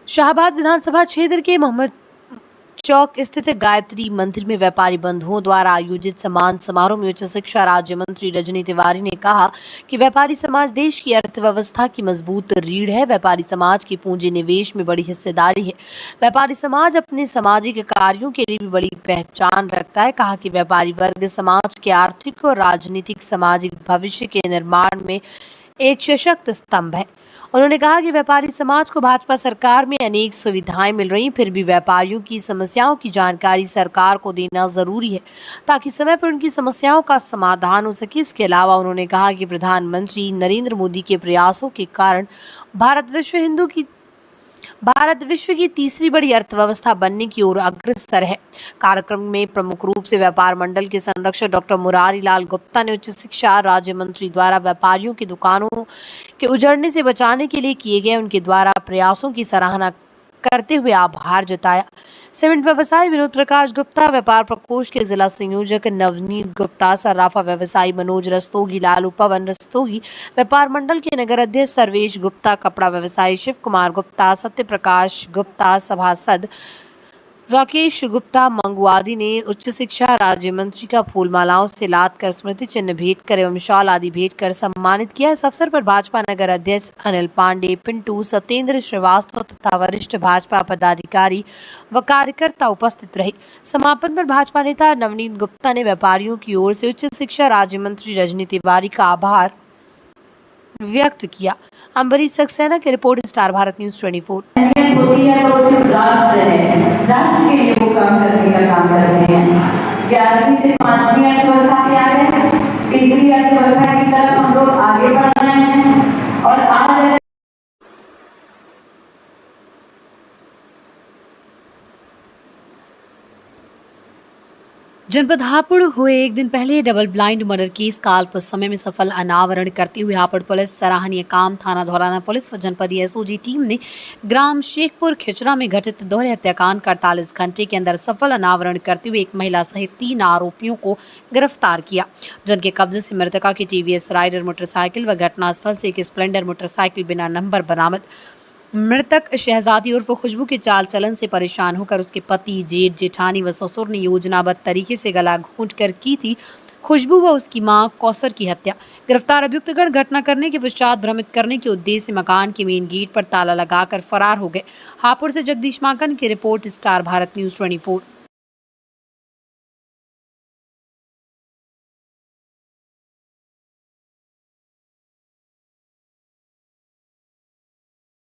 शाहबाद विधानसभा क्षेत्र के मोहम्मद चौक स्थित गायत्री मंदिर में व्यापारी बंधुओं द्वारा आयोजित सम्मान समारोह में उच्च शिक्षा राज्य मंत्री रजनी तिवारी ने कहा कि व्यापारी समाज देश की अर्थव्यवस्था की मजबूत रीढ़ है। व्यापारी समाज की पूंजी निवेश में बड़ी हिस्सेदारी है। व्यापारी समाज अपने सामाजिक कार्यों के लिए भी बड़ी पहचान रखता है। कहा कि व्यापारी वर्ग समाज के आर्थिक और राजनीतिक सामाजिक भविष्य के निर्माण में एक सशक्त स्तंभ है। उन्होंने कहा कि व्यापारी समाज को भाजपा सरकार में अनेक सुविधाएं मिल रही, फिर भी व्यापारियों की समस्याओं की जानकारी सरकार को देना जरूरी है ताकि समय पर उनकी समस्याओं का समाधान हो सके। इसके अलावा उन्होंने कहा कि प्रधानमंत्री नरेंद्र मोदी के प्रयासों के कारण भारत विश्व की तीसरी बड़ी अर्थव्यवस्था बनने की ओर अग्रसर है। कार्यक्रम में प्रमुख रूप से व्यापार मंडल के संरक्षक डॉक्टर मुरारी लाल गुप्ता ने उच्च शिक्षा राज्य मंत्री द्वारा व्यापारियों की दुकानों के उजड़ने से बचाने के लिए किए गए उनके द्वारा प्रयासों की सराहना करते हुए आभार जताया। सीमेंट व्यवसायी विनोद प्रकाश गुप्ता, व्यापार प्रकोष्ठ के जिला संयोजक नवनीत गुप्ता, सर्राफा व्यवसायी मनोज रस्तोगी, लालू पवन रस्तोगी, व्यापार मंडल के नगर अध्यक्ष सर्वेश गुप्ता, कपड़ा व्यवसायी शिव कुमार गुप्ता, सत्य प्रकाश गुप्ता, सभासद राकेश गुप्ता मंगवादी ने उच्च शिक्षा राज्य मंत्री का फूल मालाओं से लाद कर स्मृति चिन्ह भेंट कर एवं शॉल आदि भेंट कर सम्मानित किया। इस अवसर पर भाजपा नगर अध्यक्ष अनिल पांडे, पिंटू, सत्येंद्र श्रीवास्तव तथा वरिष्ठ भाजपा पदाधिकारी व कार्यकर्ता उपस्थित रहे। समापन पर भाजपा नेता नवनीत गुप्ता ने व्यापारियों की ओर से उच्च शिक्षा राज्य मंत्री रजनी तिवारी का आभार व्यक्त किया। अम्बरीश सक्सेना की रिपोर्ट, स्टार भारत न्यूज 24। राष्ट्र के लिए वो काम करने का काम करते हैं। 11वीं से 5वीं अर्थव्यवस्था पे आ गए, तीसरी अर्थव्यवस्था की तरफ हम लोग आगे बढ़ रहे हैं और आज जनपद हापुड़ हुए एक दिन पहले डबल ब्लाइंड मर्डर केस का अल्प समय में सफल अनावरण करते हुए हापुड़ पुलिस सराहनीय काम। थाना धौराना पुलिस व जनपदीय एसओजी टीम ने ग्राम शेखपुर खिचरा में घटित दोहरे हत्याकांड का 48 घंटे के अंदर सफल अनावरण करते हुए एक महिला सहित 3 आरोपियों को गिरफ्तार किया, जिनके कब्जे से मृतका की टीवीएस राइडर मोटरसाइकिल व घटनास्थल से एक स्प्लेंडर मोटरसाइकिल बिना नंबर बरामद। मृतक शहजादी उर्फ खुशबू के चाल चलन से परेशान होकर उसके पति, जेठ, जेठानी व ससुर ने योजनाबद्ध तरीके से गला घोंटकर की थी खुशबू व उसकी मां कौसर की हत्या। गिरफ्तार अभियुक्तगण घटना करने के पश्चात भ्रमित करने के उद्देश्य से मकान के मेन गेट पर ताला लगाकर फरार हो गए। हापुड़ से जगदीश माकन की रिपोर्ट, स्टार भारत न्यूज 24।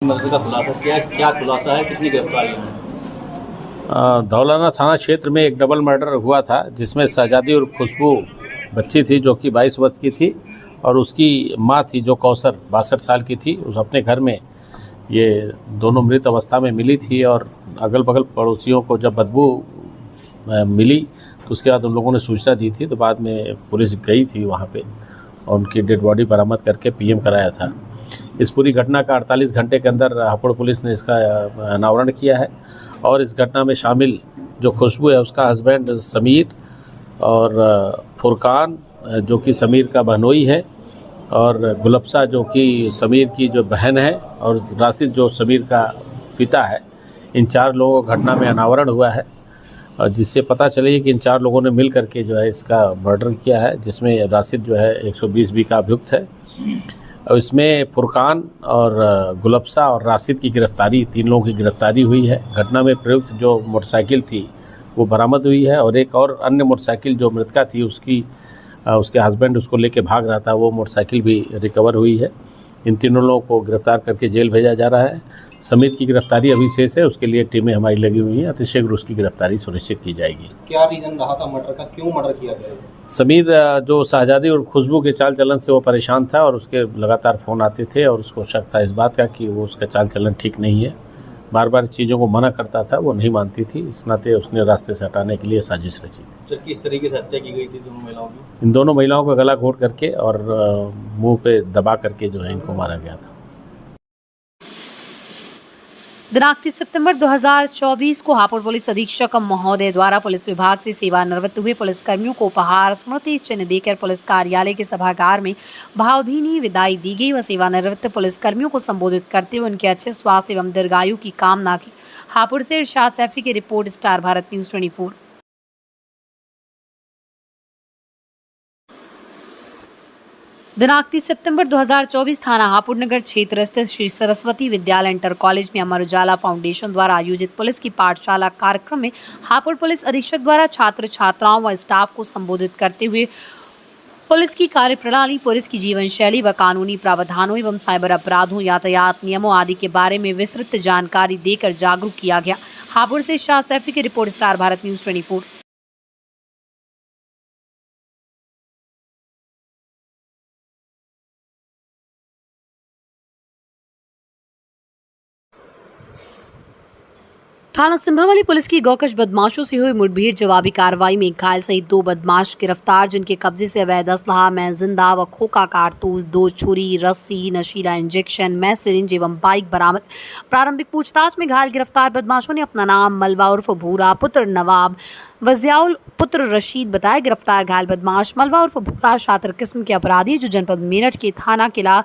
का खुलासा क्या खुलासा है, कितनी गिरफ्तारियां हैं? धौलाना थाना क्षेत्र में एक डबल मर्डर हुआ था जिसमें शहजादी और खुशबू बच्ची थी जो कि 22 वर्ष की थी और उसकी मां थी जो कौसर 62 साल की थी। उस अपने घर में ये दोनों मृत अवस्था में मिली थी और अगल बगल पड़ोसियों को जब बदबू मिली तो उसके बाद उन लोगों ने सूचना दी थी। तो बाद में पुलिस गई थी वहाँ पे और उनकी डेड बॉडी बरामद करके पीएम कराया था। इस पूरी घटना का 48 घंटे के अंदर हापुड़ पुलिस ने इसका अनावरण किया है और इस घटना में शामिल जो खुशबू है उसका हस्बैंड समीर और फुरकान जो कि समीर का बहनोई है और गुलबसा जो कि समीर की जो बहन है और राशिद जो समीर का पिता है, इन 4 लोगों को घटना में अनावरण हुआ है और जिससे पता चले कि इन 4 लोगों ने मिल करके जो है इसका मर्डर किया है, जिसमें राशिद जो है 120 बी का अभियुक्त है और इसमें फुरकान और गुलबसा और राशिद की गिरफ्तारी, 3 लोगों की गिरफ्तारी हुई है। घटना में प्रयुक्त जो मोटरसाइकिल थी वो बरामद हुई है और एक और अन्य मोटरसाइकिल जो मृतका थी उसके हस्बैंड उसको लेके भाग रहा था, वो मोटरसाइकिल भी रिकवर हुई है। इन 3 लोगों को गिरफ्तार करके जेल भेजा जा रहा है। समीर की गिरफ्तारी अभी शेष है, उसके लिए टीमें हमारी लगी हुई हैं, अतिशीघ्र उसकी गिरफ्तारी सुनिश्चित की जाएगी। क्या रीजन रहा था मर्डर का, क्यों मर्डर किया गया? समीर जो शहजादी और खुशबू के चाल चलन से वो परेशान था और उसके लगातार फ़ोन आते थे और उसको शक था इस बात का कि वो उसका चाल चलन ठीक नहीं है, बार बार चीज़ों को मना करता था, वो नहीं मानती थी। इस नाते उसने रास्ते से हटाने के लिए साजिश रची थी। सर, किस तरीके से हत्या की गई थी दोनों महिलाओं की? इन दोनों महिलाओं का गला घोंट करके और मुंह पे दबा करके जो है इनको मारा गया था। दिनांक 30 सितंबर 2024 को हापुड़ पुलिस अधीक्षक महोदय द्वारा पुलिस विभाग से सेवानिवृत्त हुए पुलिसकर्मियों को उपहार स्मृति चिन्ह देकर पुलिस कार्यालय के सभागार में भावभीनी विदाई दी गई व सेवानिवृत्त पुलिसकर्मियों को संबोधित करते हुए उनके अच्छे स्वास्थ्य एवं दीर्घायु की कामना की। हापुड़ से इरशाद सैफी की रिपोर्ट, स्टार भारत न्यूज 24। दिनांक 30 सितंबर 2024 थाना हापुड़ नगर क्षेत्र स्थित श्री सरस्वती विद्यालय इंटर कॉलेज में अमर उजाला फाउंडेशन द्वारा आयोजित पुलिस की पाठशाला कार्यक्रम में हापुड़ पुलिस अधीक्षक द्वारा छात्र छात्राओं व स्टाफ को संबोधित करते हुए पुलिस की कार्यप्रणाली, पुलिस की जीवन शैली व कानूनी प्रावधानों एवं साइबर अपराधों, यातायात नियमों आदि के बारे में विस्तृत जानकारी देकर जागरूक किया गया। हापुड़ से शाह सैफी की रिपोर्ट, स्टार भारत न्यूज 24। थाना सिंभावली पुलिस की गौकश बदमाशों से हुई मुठभेड़ जवाबी कार्रवाई में घायल सहित 2 बदमाश गिरफ्तार, जिनके कब्जे से अवैध असलहा में जिंदा व खोखा कारतूस, 2 छुरी, रस्सी, नशीला इंजेक्शन में सिरिंज एवं बाइक बरामद। प्रारंभिक पूछताछ में घायल गिरफ्तार बदमाशों ने अपना नाम मलबा उर्फ भूरा पुत्र नवाब वजियाउल पुत्र रशीद बताया। गिरफ्तार घायल बदमाश मलबा उर्फ भूरा शातिर किस्म के अपराधी जो जनपद मेरठ के थाना किला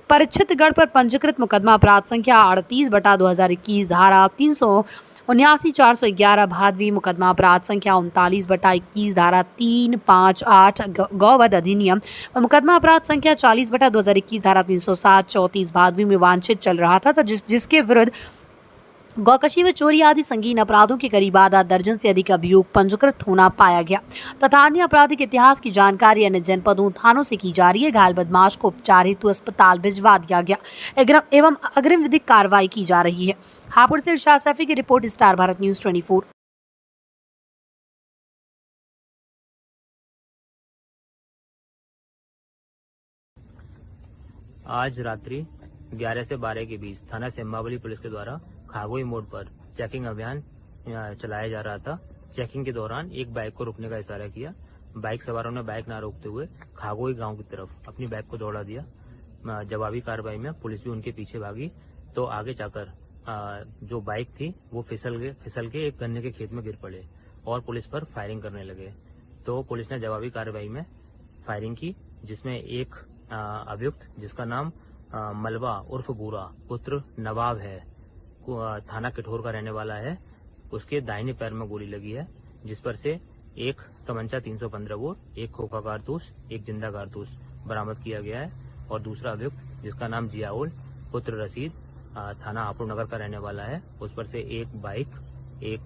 परिचितगढ़ पर पंजीकृत मुकदमा अपराध संख्या 38/2021 धारा 379-411 भादवी, मुकदमा अपराध संख्या 39/21 धारा 358 गौवध अधिनियम व मुकदमा अपराध संख्या 40/2021 धारा 307-34 भादवी में वांछित चल रहा था, जिसके विरुद्ध गौकशी व चोरी आदि संगीन अपराधों के करीब आधा दर्जन से अधिक अभियोग पंजीकृत होना पाया गया तथा अन्य आपराधिक इतिहास की जानकारी अन्य जनपदों थानों से की जा रही है। घायल बदमाश को उपचार हेतु अस्पताल भिजवा दिया गया एवं अग्रिम विधिक कार्रवाई की जा रही है। हापुड़ से इरशाद सैफी की रिपोर्ट, स्टार भारत न्यूज 24। आज रात्रि 11 से 12 के बीच थाना सिंभावली पुलिस के द्वारा खागोई मोड़ पर चेकिंग अभियान चलाया जा रहा था। चेकिंग के दौरान एक बाइक को रुकने का इशारा किया। बाइक सवारों ने बाइक ना रोकते हुए खागोई गांव की तरफ अपनी बाइक को दौड़ा दिया। जवाबी कार्रवाई में पुलिस भी उनके पीछे भागी तो आगे जाकर जो बाइक थी वो फिसल के एक गन्ने के खेत में गिर पड़े और पुलिस पर फायरिंग करने लगे। तो पुलिस ने जवाबी कार्रवाई में फायरिंग की, जिसमें एक अभियुक्त जिसका नाम मलबा उर्फ बूरा पुत्र नवाब है, थाना किठौर का रहने वाला है, उसके दाहिने पैर में गोली लगी है, जिस पर से एक तमंचा 315 बोर, एक खोखा कारतूस, एक जिंदा कारतूस बरामद किया गया है। और दूसरा अभियुक्त जिसका नाम जियाउल पुत्र रशीद थाना हापुड़ नगर का रहने वाला है, उस पर से एक बाइक, एक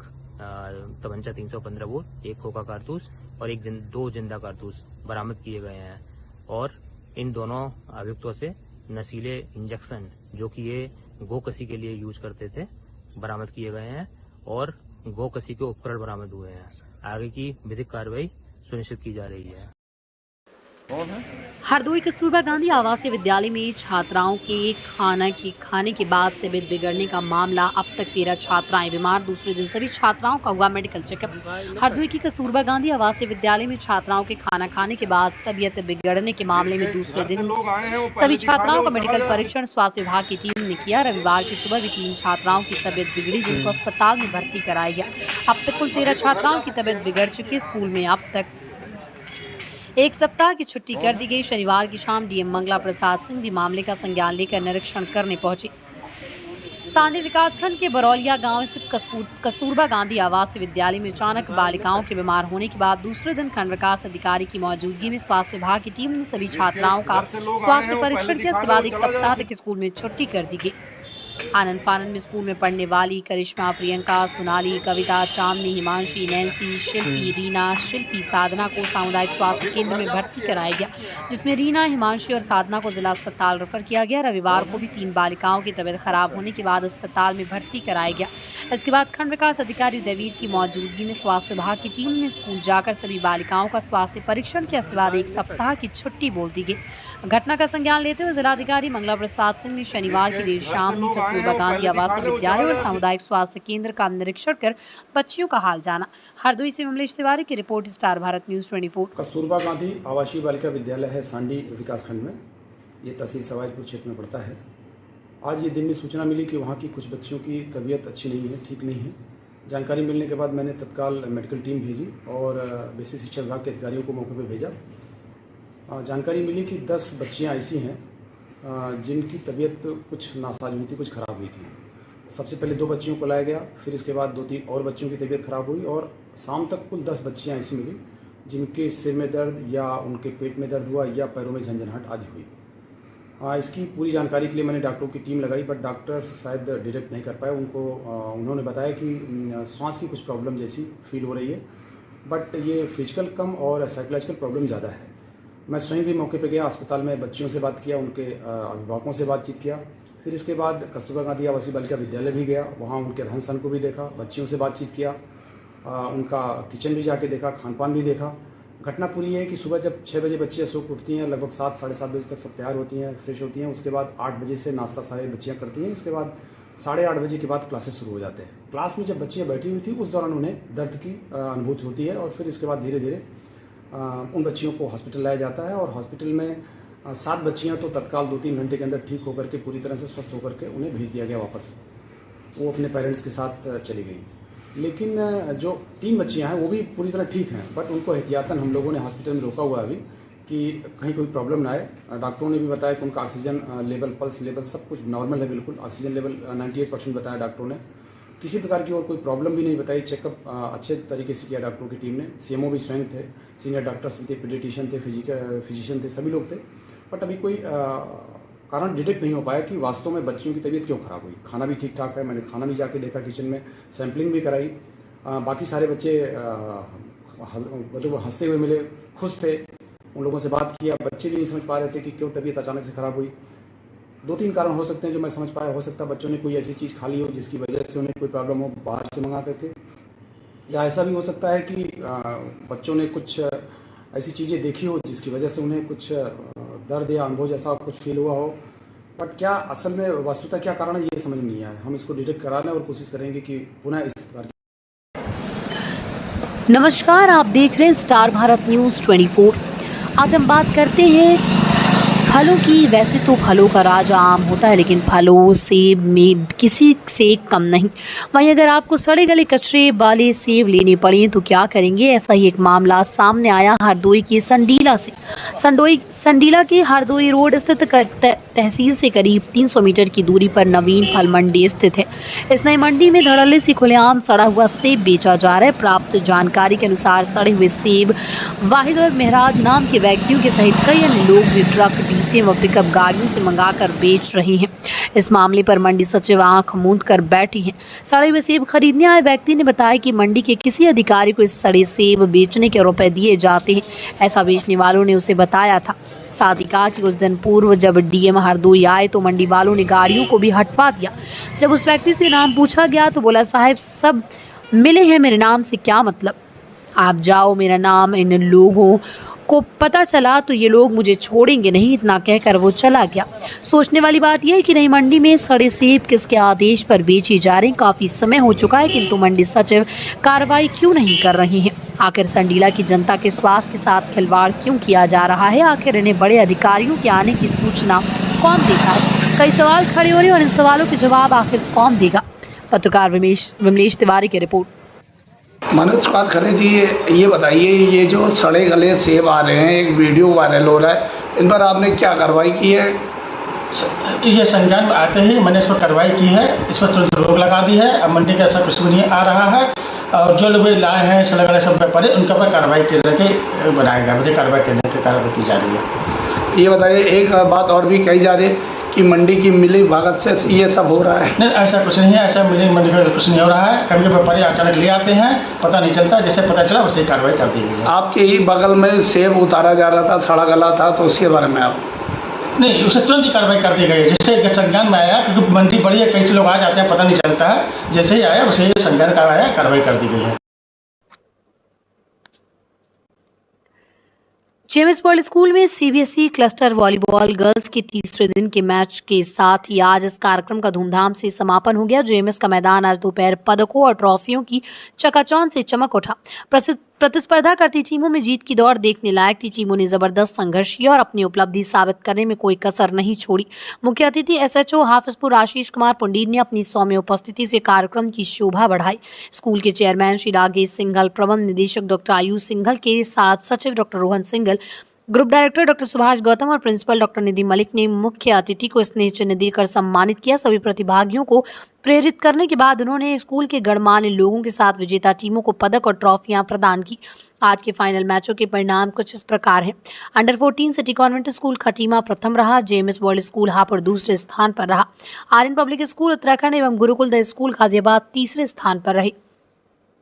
तमंचा 315 बोर, एक खोखा कारतूस और 2 जिंदा कारतूस बरामद किए गए हैं। और इन दोनों अभियुक्तों से नशीले इंजेक्शन जो कि ये गोकसी के लिए यूज करते थे बरामद किए गए हैं और गोकसी के उपकरण बरामद हुए हैं। आगे की विधिक कार्रवाई सुनिश्चित की जा रही है। हरदोई कस्तूरबा गांधी आवासीय विद्यालय में छात्राओं के खाने के बाद तबीयत बिगड़ने का मामला। अब तक 13 छात्राएं बीमार, दूसरे दिन सभी छात्राओं का हुआ मेडिकल चेकअप। हरदोई की कस्तूरबा गांधी आवासीय विद्यालय में छात्राओं के खाना खाने के बाद तबीयत बिगड़ने के मामले में दूसरे दिन सभी छात्राओं का मेडिकल परीक्षण स्वास्थ्य विभाग की टीम ने किया। रविवार की सुबह भी 3 छात्राओं की तबीयत बिगड़ी, जिनको अस्पताल में भर्ती कराया गया। अब तक कुल 13 छात्राओं की तबीयत बिगड़ चुकी। स्कूल में अब तक 1 सप्ताह की छुट्टी कर दी गई। शनिवार की शाम डीएम मंगला प्रसाद सिंह भी मामले का संज्ञान लेकर निरीक्षण करने पहुंचे। सांडी विकासखंड के बरौलिया गांव स्थित कस्तूरबा गांधी आवासीय विद्यालय में अचानक बालिकाओं के बीमार होने के बाद दूसरे दिन खंड विकास अधिकारी की मौजूदगी में स्वास्थ्य विभाग की टीम ने सभी छात्राओं का स्वास्थ्य परीक्षण किया। इसके बाद 1 सप्ताह तक स्कूल में छुट्टी कर दी गई। आनंद फानंद में स्कूल में पढ़ने वाली करिश्मा, प्रियंका, सोनाली, कविता, चांदनी, हिमांशी, नैन्सी, शिल्पी, रीना, शिल्पी, साधना को सामुदायिक स्वास्थ्य केंद्र में भर्ती कराया गया, जिसमें रीना, हिमांशी और साधना को जिला अस्पताल रेफर किया गया। रविवार को भी 3 बालिकाओं की तबीयत खराब होने के बाद अस्पताल में भर्ती कराया गया। इसके बाद खंड विकास अधिकारी उदयवीर की मौजूदगी में स्वास्थ्य विभाग की टीम ने स्कूल जाकर सभी बालिकाओं का स्वास्थ्य परीक्षण किया। इसके बाद 1 सप्ताह की छुट्टी बोल दी गई। घटना का संज्ञान लेते हुए जिलाधिकारी मंगला प्रसाद सिंह ने शनिवार की देर शाम में कस्तूरबा गांधी आवासीय विद्यालय और सामुदायिक स्वास्थ्य केंद्र का निरीक्षण कर बच्चियों का हाल जाना। हरदोई से विमलेश तिवारी की रिपोर्ट, स्टार भारत न्यूज 24। कस्तूरबा गांधी आवासीय बालिका विद्यालय है सांडी विकासखंड में, ये तहसील सवाईपुर क्षेत्र में पड़ता है। आज ये दिन में सूचना मिली कि वहाँ की कुछ बच्चियों की तबीयत अच्छी नहीं है, ठीक नहीं है। जानकारी मिलने के बाद मैंने तत्काल मेडिकल टीम भेजी और बेसिक शिक्षा विभाग के अधिकारियों को मौके पर भेजा। जानकारी मिली कि 10 बच्चियाँ ऐसी हैं जिनकी तबीयत कुछ नासाज हुई थी, कुछ ख़राब हुई थी। सबसे पहले 2 बच्चियों को लाया गया, फिर इसके बाद 2-3 और बच्चियों की तबीयत ख़राब हुई और शाम तक कुल 10 बच्चियाँ ऐसी मिली जिनके सिर में दर्द या उनके पेट में दर्द हुआ या पैरों में झंझनाहट आदि हुई। इसकी पूरी जानकारी के लिए मैंने डॉक्टरों की टीम लगाई, बट डॉक्टर शायद डिटेक्ट नहीं कर पाए। उन्होंने बताया कि सांस की कुछ प्रॉब्लम जैसी फील हो रही है, बट ये फिजिकल कम और साइकोलॉजिकल प्रॉब्लम ज़्यादा है। मैं स्वयं भी मौके पर गया, अस्पताल में बच्चियों से बात किया, उनके अभिभावकों से बातचीत किया। फिर इसके बाद कस्तूरबा गांधी आवासीय बालिका विद्यालय भी गया, वहाँ उनके रहन सहन को भी देखा, बच्चियों से बातचीत किया, उनका किचन भी जाके देखा, खान पान भी देखा। घटना पूरी है कि सुबह जब 6 बजे बच्चियाँ सो उठती हैं, लगभग 7 साढ़े 7 बजे तक सब तैयार होती हैं, फ्रेश होती हैं। उसके बाद 8 बजे से नाश्ता सारे बच्चियाँ करती हैं। इसके बाद 8:30 बजे के बाद क्लासेस शुरू हो जाते हैं। क्लास में जब बच्चियाँ बैठी हुई थी उस दौरान उन्हें दर्द की अनुभूति होती है और फिर इसके बाद धीरे धीरे उन बच्चियों को हॉस्पिटल लाया जाता है और हॉस्पिटल में 7 बच्चियाँ तो तत्काल 2-3 घंटे के अंदर ठीक होकर के पूरी तरह से स्वस्थ होकर के उन्हें भेज दिया गया वापस। वो अपने पेरेंट्स के साथ चली गई। लेकिन जो 3 बच्चियाँ हैं वो भी पूरी तरह ठीक हैं, बट उनको एहतियातन हम लोगों ने हॉस्पिटल में रोका हुआ है अभी कि कहीं कोई प्रॉब्लम ना आए। डॉक्टरों ने भी बताया कि उनका ऑक्सीजन लेवल, पल्स लेवल सब कुछ नॉर्मल है, बिल्कुल। ऑक्सीजन लेवल 98% बताया डॉक्टरों ने। किसी प्रकार की और कोई प्रॉब्लम भी नहीं बताई। चेकअप अच्छे तरीके से किया डॉक्टरों की टीम ने। सीएमओ भी स्वयं थे, सीनियर डॉक्टर्स भी थे, पीडियाट्रिशियन थे, फिजिशियन थे, सभी लोग थे। बट अभी कोई कारण डिटेक्ट नहीं हो पाया कि वास्तव में बच्चियों की तबीयत क्यों ख़राब हुई। खाना भी ठीक ठाक है, मैंने खाना भी जाके देखा किचन में, सैम्पलिंग भी कराई। बाकी सारे बच्चे वो हंसते हुए मिले, खुश थे। उन लोगों से बात किया, बच्चे भी नहीं समझ पा रहे थे कि क्यों तबीयत अचानक से ख़राब हुई। 2-3 कारण हो सकते हैं जो मैं समझ पाया। हो सकता है बच्चों ने कोई ऐसी चीज़ खा ली हो जिसकी वजह से उन्हें कोई प्रॉब्लम हो बाहर से मंगा करके, या ऐसा भी हो सकता है कि बच्चों ने कुछ ऐसी चीज़ें देखी हो जिसकी वजह से उन्हें कुछ दर्द या अनुभव जैसा कुछ फील हुआ हो। बट क्या असल में वस्तुतः क्या कारण है ये समझ नहीं आया। हम इसको डिटेक्ट कराने और कोशिश करेंगे कि पुनः इस प्रकार। नमस्कार, आप देख रहे हैं स्टार भारत न्यूज़ 24। आज हम बात करते हैं फलों की। वैसे तो फलों का राजा आम होता है, लेकिन फलों सेब में किसी से कम नहीं। वहीं अगर आपको सड़े गले कचरे वाले सेब लेने पड़े तो क्या करेंगे? ऐसा ही एक मामला सामने आया हरदोई की संडीला से। संडीला के हरदोई रोड स्थित तहसील से करीब 300 मीटर की दूरी पर नवीन फल मंडी स्थित है। इस नई मंडी में धड़ल्ले से खुलेआम सड़ा हुआ सेब बेचा जा रहा है। प्राप्त जानकारी के अनुसार सड़े हुए सेब वाहिद और महराज नाम के व्यक्तियों के सहित कई अन्य लोग भी ट्रक, डीसी व पिकअप गाड़ियों से मंगाकर बेच रहे हैं। इस मामले पर मंडी सचिव आंख मूंद कर बैठी हैं। सड़े हुए सेब खरीदने आए व्यक्ति ने बताया कि मंडी के किसी अधिकारी को इस सड़े सेब बेचने के रुपए दिए जाते हैं, ऐसा बेचने वालों ने उसे बताया था। साथ ही कहा कि कुछ दिन पूर्व जब डीएम हरदोई आए तो मंडी वालों ने गाड़ियों को भी हटवा दिया। जब उस व्यक्ति से नाम पूछा गया तो बोला, साहब सब मिले हैं, मेरे नाम से क्या मतलब, आप जाओ, मेरा नाम इन लोगों को पता चला तो ये लोग मुझे छोड़ेंगे नहीं, इतना कहकर वो चला गया। सोचने वाली बात यह है कि नई मंडी में सड़े सेब किसके आदेश पर बेची जा रहे हैं। काफ़ी समय हो चुका है, किंतु मंडी सचिव कार्रवाई क्यों नहीं कर रहे हैं? आखिर संडीला की जनता के स्वास्थ्य के साथ खिलवाड़ क्यों किया जा रहा है? आखिर इन्हें बड़े अधिकारियों के आने की सूचना कौन देता है? कई सवाल खड़े हो रहे हैं और इन सवालों के जवाब आखिर कौन देगा? पत्रकार विमलेश तिवारी की रिपोर्ट। मनोज खरे जी, ये बताइए, ये जो सड़े गले सेब आ रहे हैं, एक वीडियो वायरल हो रहा है, इन पर आपने क्या कार्रवाई की है? ये संज्ञान में आते ही मैंने इस पर कार्रवाई की है, इस पर तुरंत रोक लगा दी है। अब मंडी का सब कुछ नहीं आ रहा है और जो लोग लाए हैं सड़े गले सब व्यापारी, उनके ऊपर कार्रवाई करके बनाएगा, मुझे कार्रवाई करने की कार्रवाई की जा रही है। ये बताइए, एक बात और भी कही जा रही है कि मंडी की मिली भगत से ये सब हो रहा है। नहीं, ऐसा कुछ नहीं है, ऐसा मंडी का कुछ नहीं हो रहा है। कभी व्यापारी अचानक ले आते हैं, पता नहीं चलता, जैसे पता चला वैसे ही कार्रवाई कर दी गई है। आपके ही बगल में सेब उतारा जा रहा था, सड़ा गला था, तो उसके बारे में आप? नहीं, उसे तुरंत ही कार्रवाई कर दी गई है, जिससे संज्ञान में आया, क्योंकि मंडी बड़ी है, कई से लोग आ जाते हैं, पता नहीं चलता है, जैसे ही आया उसे संज्ञान कराया, कार्रवाई कर दी गई है। जेएमएस वर्ल्ड स्कूल में सीबीएसई क्लस्टर वॉलीबॉल गर्ल्स के तीसरे दिन के मैच के साथ ही आज इस कार्यक्रम का धूमधाम से समापन हो गया। जेएमएस का मैदान आज दोपहर पदकों और ट्रॉफियों की चकाचौंध से चमक उठा। प्रतिस्पर्धा करती टीमों में जीत की दौड़ देखने लायक थी। टीमों ने जबरदस्त संघर्ष किया और अपनी उपलब्धि साबित करने में कोई कसर नहीं छोड़ी। मुख्य अतिथि SHO हाफिजपुर आशीष कुमार पंडित ने अपनी सौम्य उपस्थिति से कार्यक्रम की शोभा बढ़ाई। स्कूल के चेयरमैन श्री राजेश सिंघल, प्रबंध निदेशक डॉक्टर आयुष सिंघल के साथ सचिव doctor Rohan Singhal, group director doctor Subhash Gautam और प्रिंसिपल डॉक्टर निधि मलिक ने मुख्य अतिथि को स्नेह चिन्ह देकर सम्मानित किया। सभी प्रतिभागियों को प्रेरित करने के बाद उन्होंने स्कूल के गणमान्य लोगों के साथ विजेता टीमों को पदक और ट्रॉफियां प्रदान की। आज के फाइनल मैचों के परिणाम कुछ इस प्रकार हैं। Under 14 city convent school Khatima प्रथम रहा, JMS वर्ल्ड स्कूल हापुड़ दूसरे स्थान पर रहा, RN पब्लिक स्कूल उत्तराखंड एवं गुरुकुल द स्कूल गाजियाबाद तीसरे स्थान पर रहे।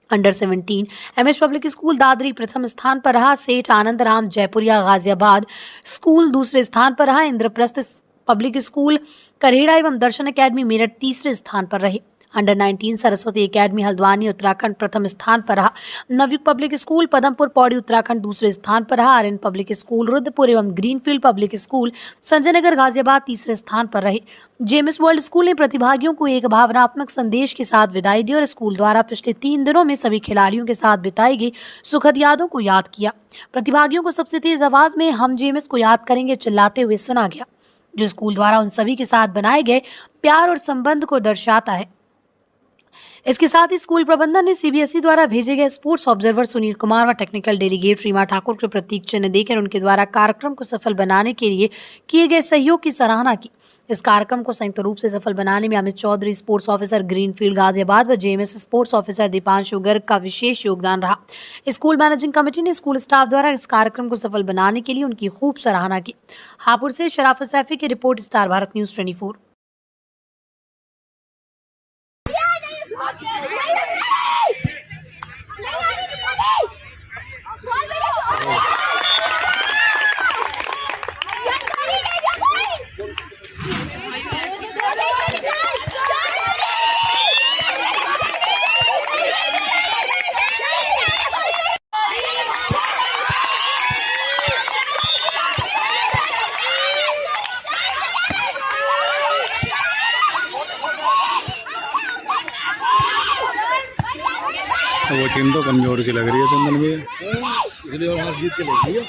Under 17 MS public school Dadri प्रथम स्थान पर रहा। सेठ आनंद राम जयपुरिया गाजियाबाद स्कूल दूसरे स्थान पर रहा। इंद्रप्रस्थ पब्लिक स्कूल करेड़ा एवं दर्शन एकेडमी मेरठ तीसरे स्थान पर रहे। अंडर 19 सरस्वती एकेडमी हल्द्वानी उत्तराखंड प्रथम स्थान पर रहा। नवयुग पब्लिक स्कूल पदमपुर पौड़ी उत्तराखंड दूसरे स्थान पर रहा। RN पब्लिक स्कूल रुद्रपुर एवं greenfield public school Sanjay Nagar Ghaziabad तीसरे स्थान पर रहे। JMS वर्ल्ड स्कूल ने प्रतिभागियों को एक भावनात्मक संदेश के साथ विदाई दी और स्कूल द्वारा पिछले 3 दिनों में सभी खिलाड़ियों के साथ बिताई गई सुखद यादों को याद किया। प्रतिभागियों को सबसे तेज आवाज में हम JMS को याद करेंगे चिल्लाते हुए सुना गया, जो स्कूल द्वारा उन सभी के साथ बनाए गए प्यार और संबंध को दर्शाता है। इसके साथ ही स्कूल प्रबंधन ने CBSE द्वारा भेजे गए स्पोर्ट्स ऑब्जर्वर सुनील कुमार व टेक्निकल डेलीगेट रीमा ठाकुर के प्रतीक चिन्ह देकर उनके द्वारा कार्यक्रम को सफल बनाने के लिए किए गए सहयोग की सराहना की। इस कार्यक्रम को संयुक्त रूप से सफल बनाने में Amit Chaudhary sports officer Greenfield Ghaziabad व JMS sports officer Deepanshu Garg का विशेष योगदान रहा। स्कूल मैनेजिंग कमेटी ने स्कूल स्टाफ द्वारा इस कार्यक्रम को सफल बनाने के लिए उनकी खूब सराहना की। हापुड़ से शराफत सैफी की रिपोर्ट, स्टार भारत न्यूज 24। वो टीम तो कमजोर सी लग रही है चंदन भैया, इसलिए वो मैच जीत के लेगी है।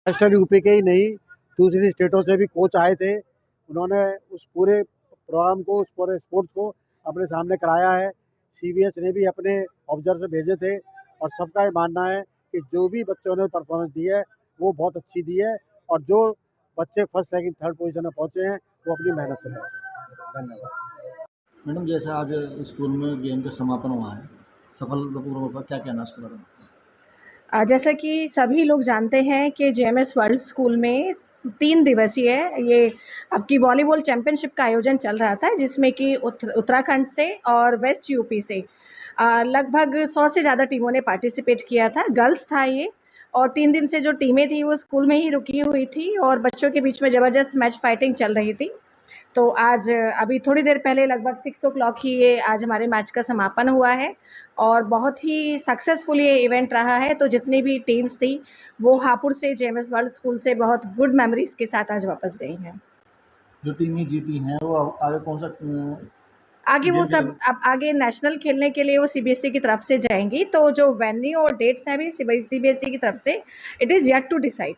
महाराष्ट्र यूपी के ही नहीं, दूसरी स्टेटों से भी कोच आए थे। उन्होंने उस पूरे प्रोग्राम को, उस पूरे स्पोर्ट्स को अपने सामने कराया है। CBS ने भी अपने ऑब्जर्वर भेजे थे और सबका ये मानना है कि जो भी बच्चों ने परफॉर्मेंस दी है वो बहुत अच्छी दी है और जो बच्चे फर्स्ट सेकंड थर्ड पोजीशन में पहुँचे हैं वो अपनी मेहनत से पहुँचे। धन्यवाद। मैडम, जैसा आज स्कूल में गेम का समापन हुआ है सफलतापूर्वक का, क्या कहना उसके बारे में? जैसा कि सभी लोग जानते हैं कि JMS वर्ल्ड स्कूल में 3 दिवसीय ये आपकी वॉलीबॉल चैंपियनशिप का आयोजन चल रहा था, जिसमें कि उत्तराखंड से और वेस्ट यूपी से लगभग 100 से ज़्यादा टीमों ने पार्टिसिपेट किया था। गर्ल्स था ये, और 3 दिन से जो टीमें थी वो स्कूल में ही रुकी हुई थी और बच्चों के बीच में ज़बरदस्त मैच फाइटिंग चल रही थी। तो आज अभी थोड़ी देर पहले लगभग 6 o'clock ही ये आज हमारे मैच का समापन हुआ है और बहुत ही सक्सेसफुल ये इवेंट रहा है। तो जितनी भी टीम्स थी वो हापुड़ से JMS वर्ल्ड स्कूल से बहुत गुड मेमोरीज के साथ आज वापस गई हैं। जो टीमें जीती हैं वो आगे कौन सा आगे वो सब अब आगे नेशनल खेलने के लिए वो CBSE की तरफ से जाएंगी। तो जो वेन्यू और डेट्स हैं भी CBSE की तरफ से, it is yet to decide.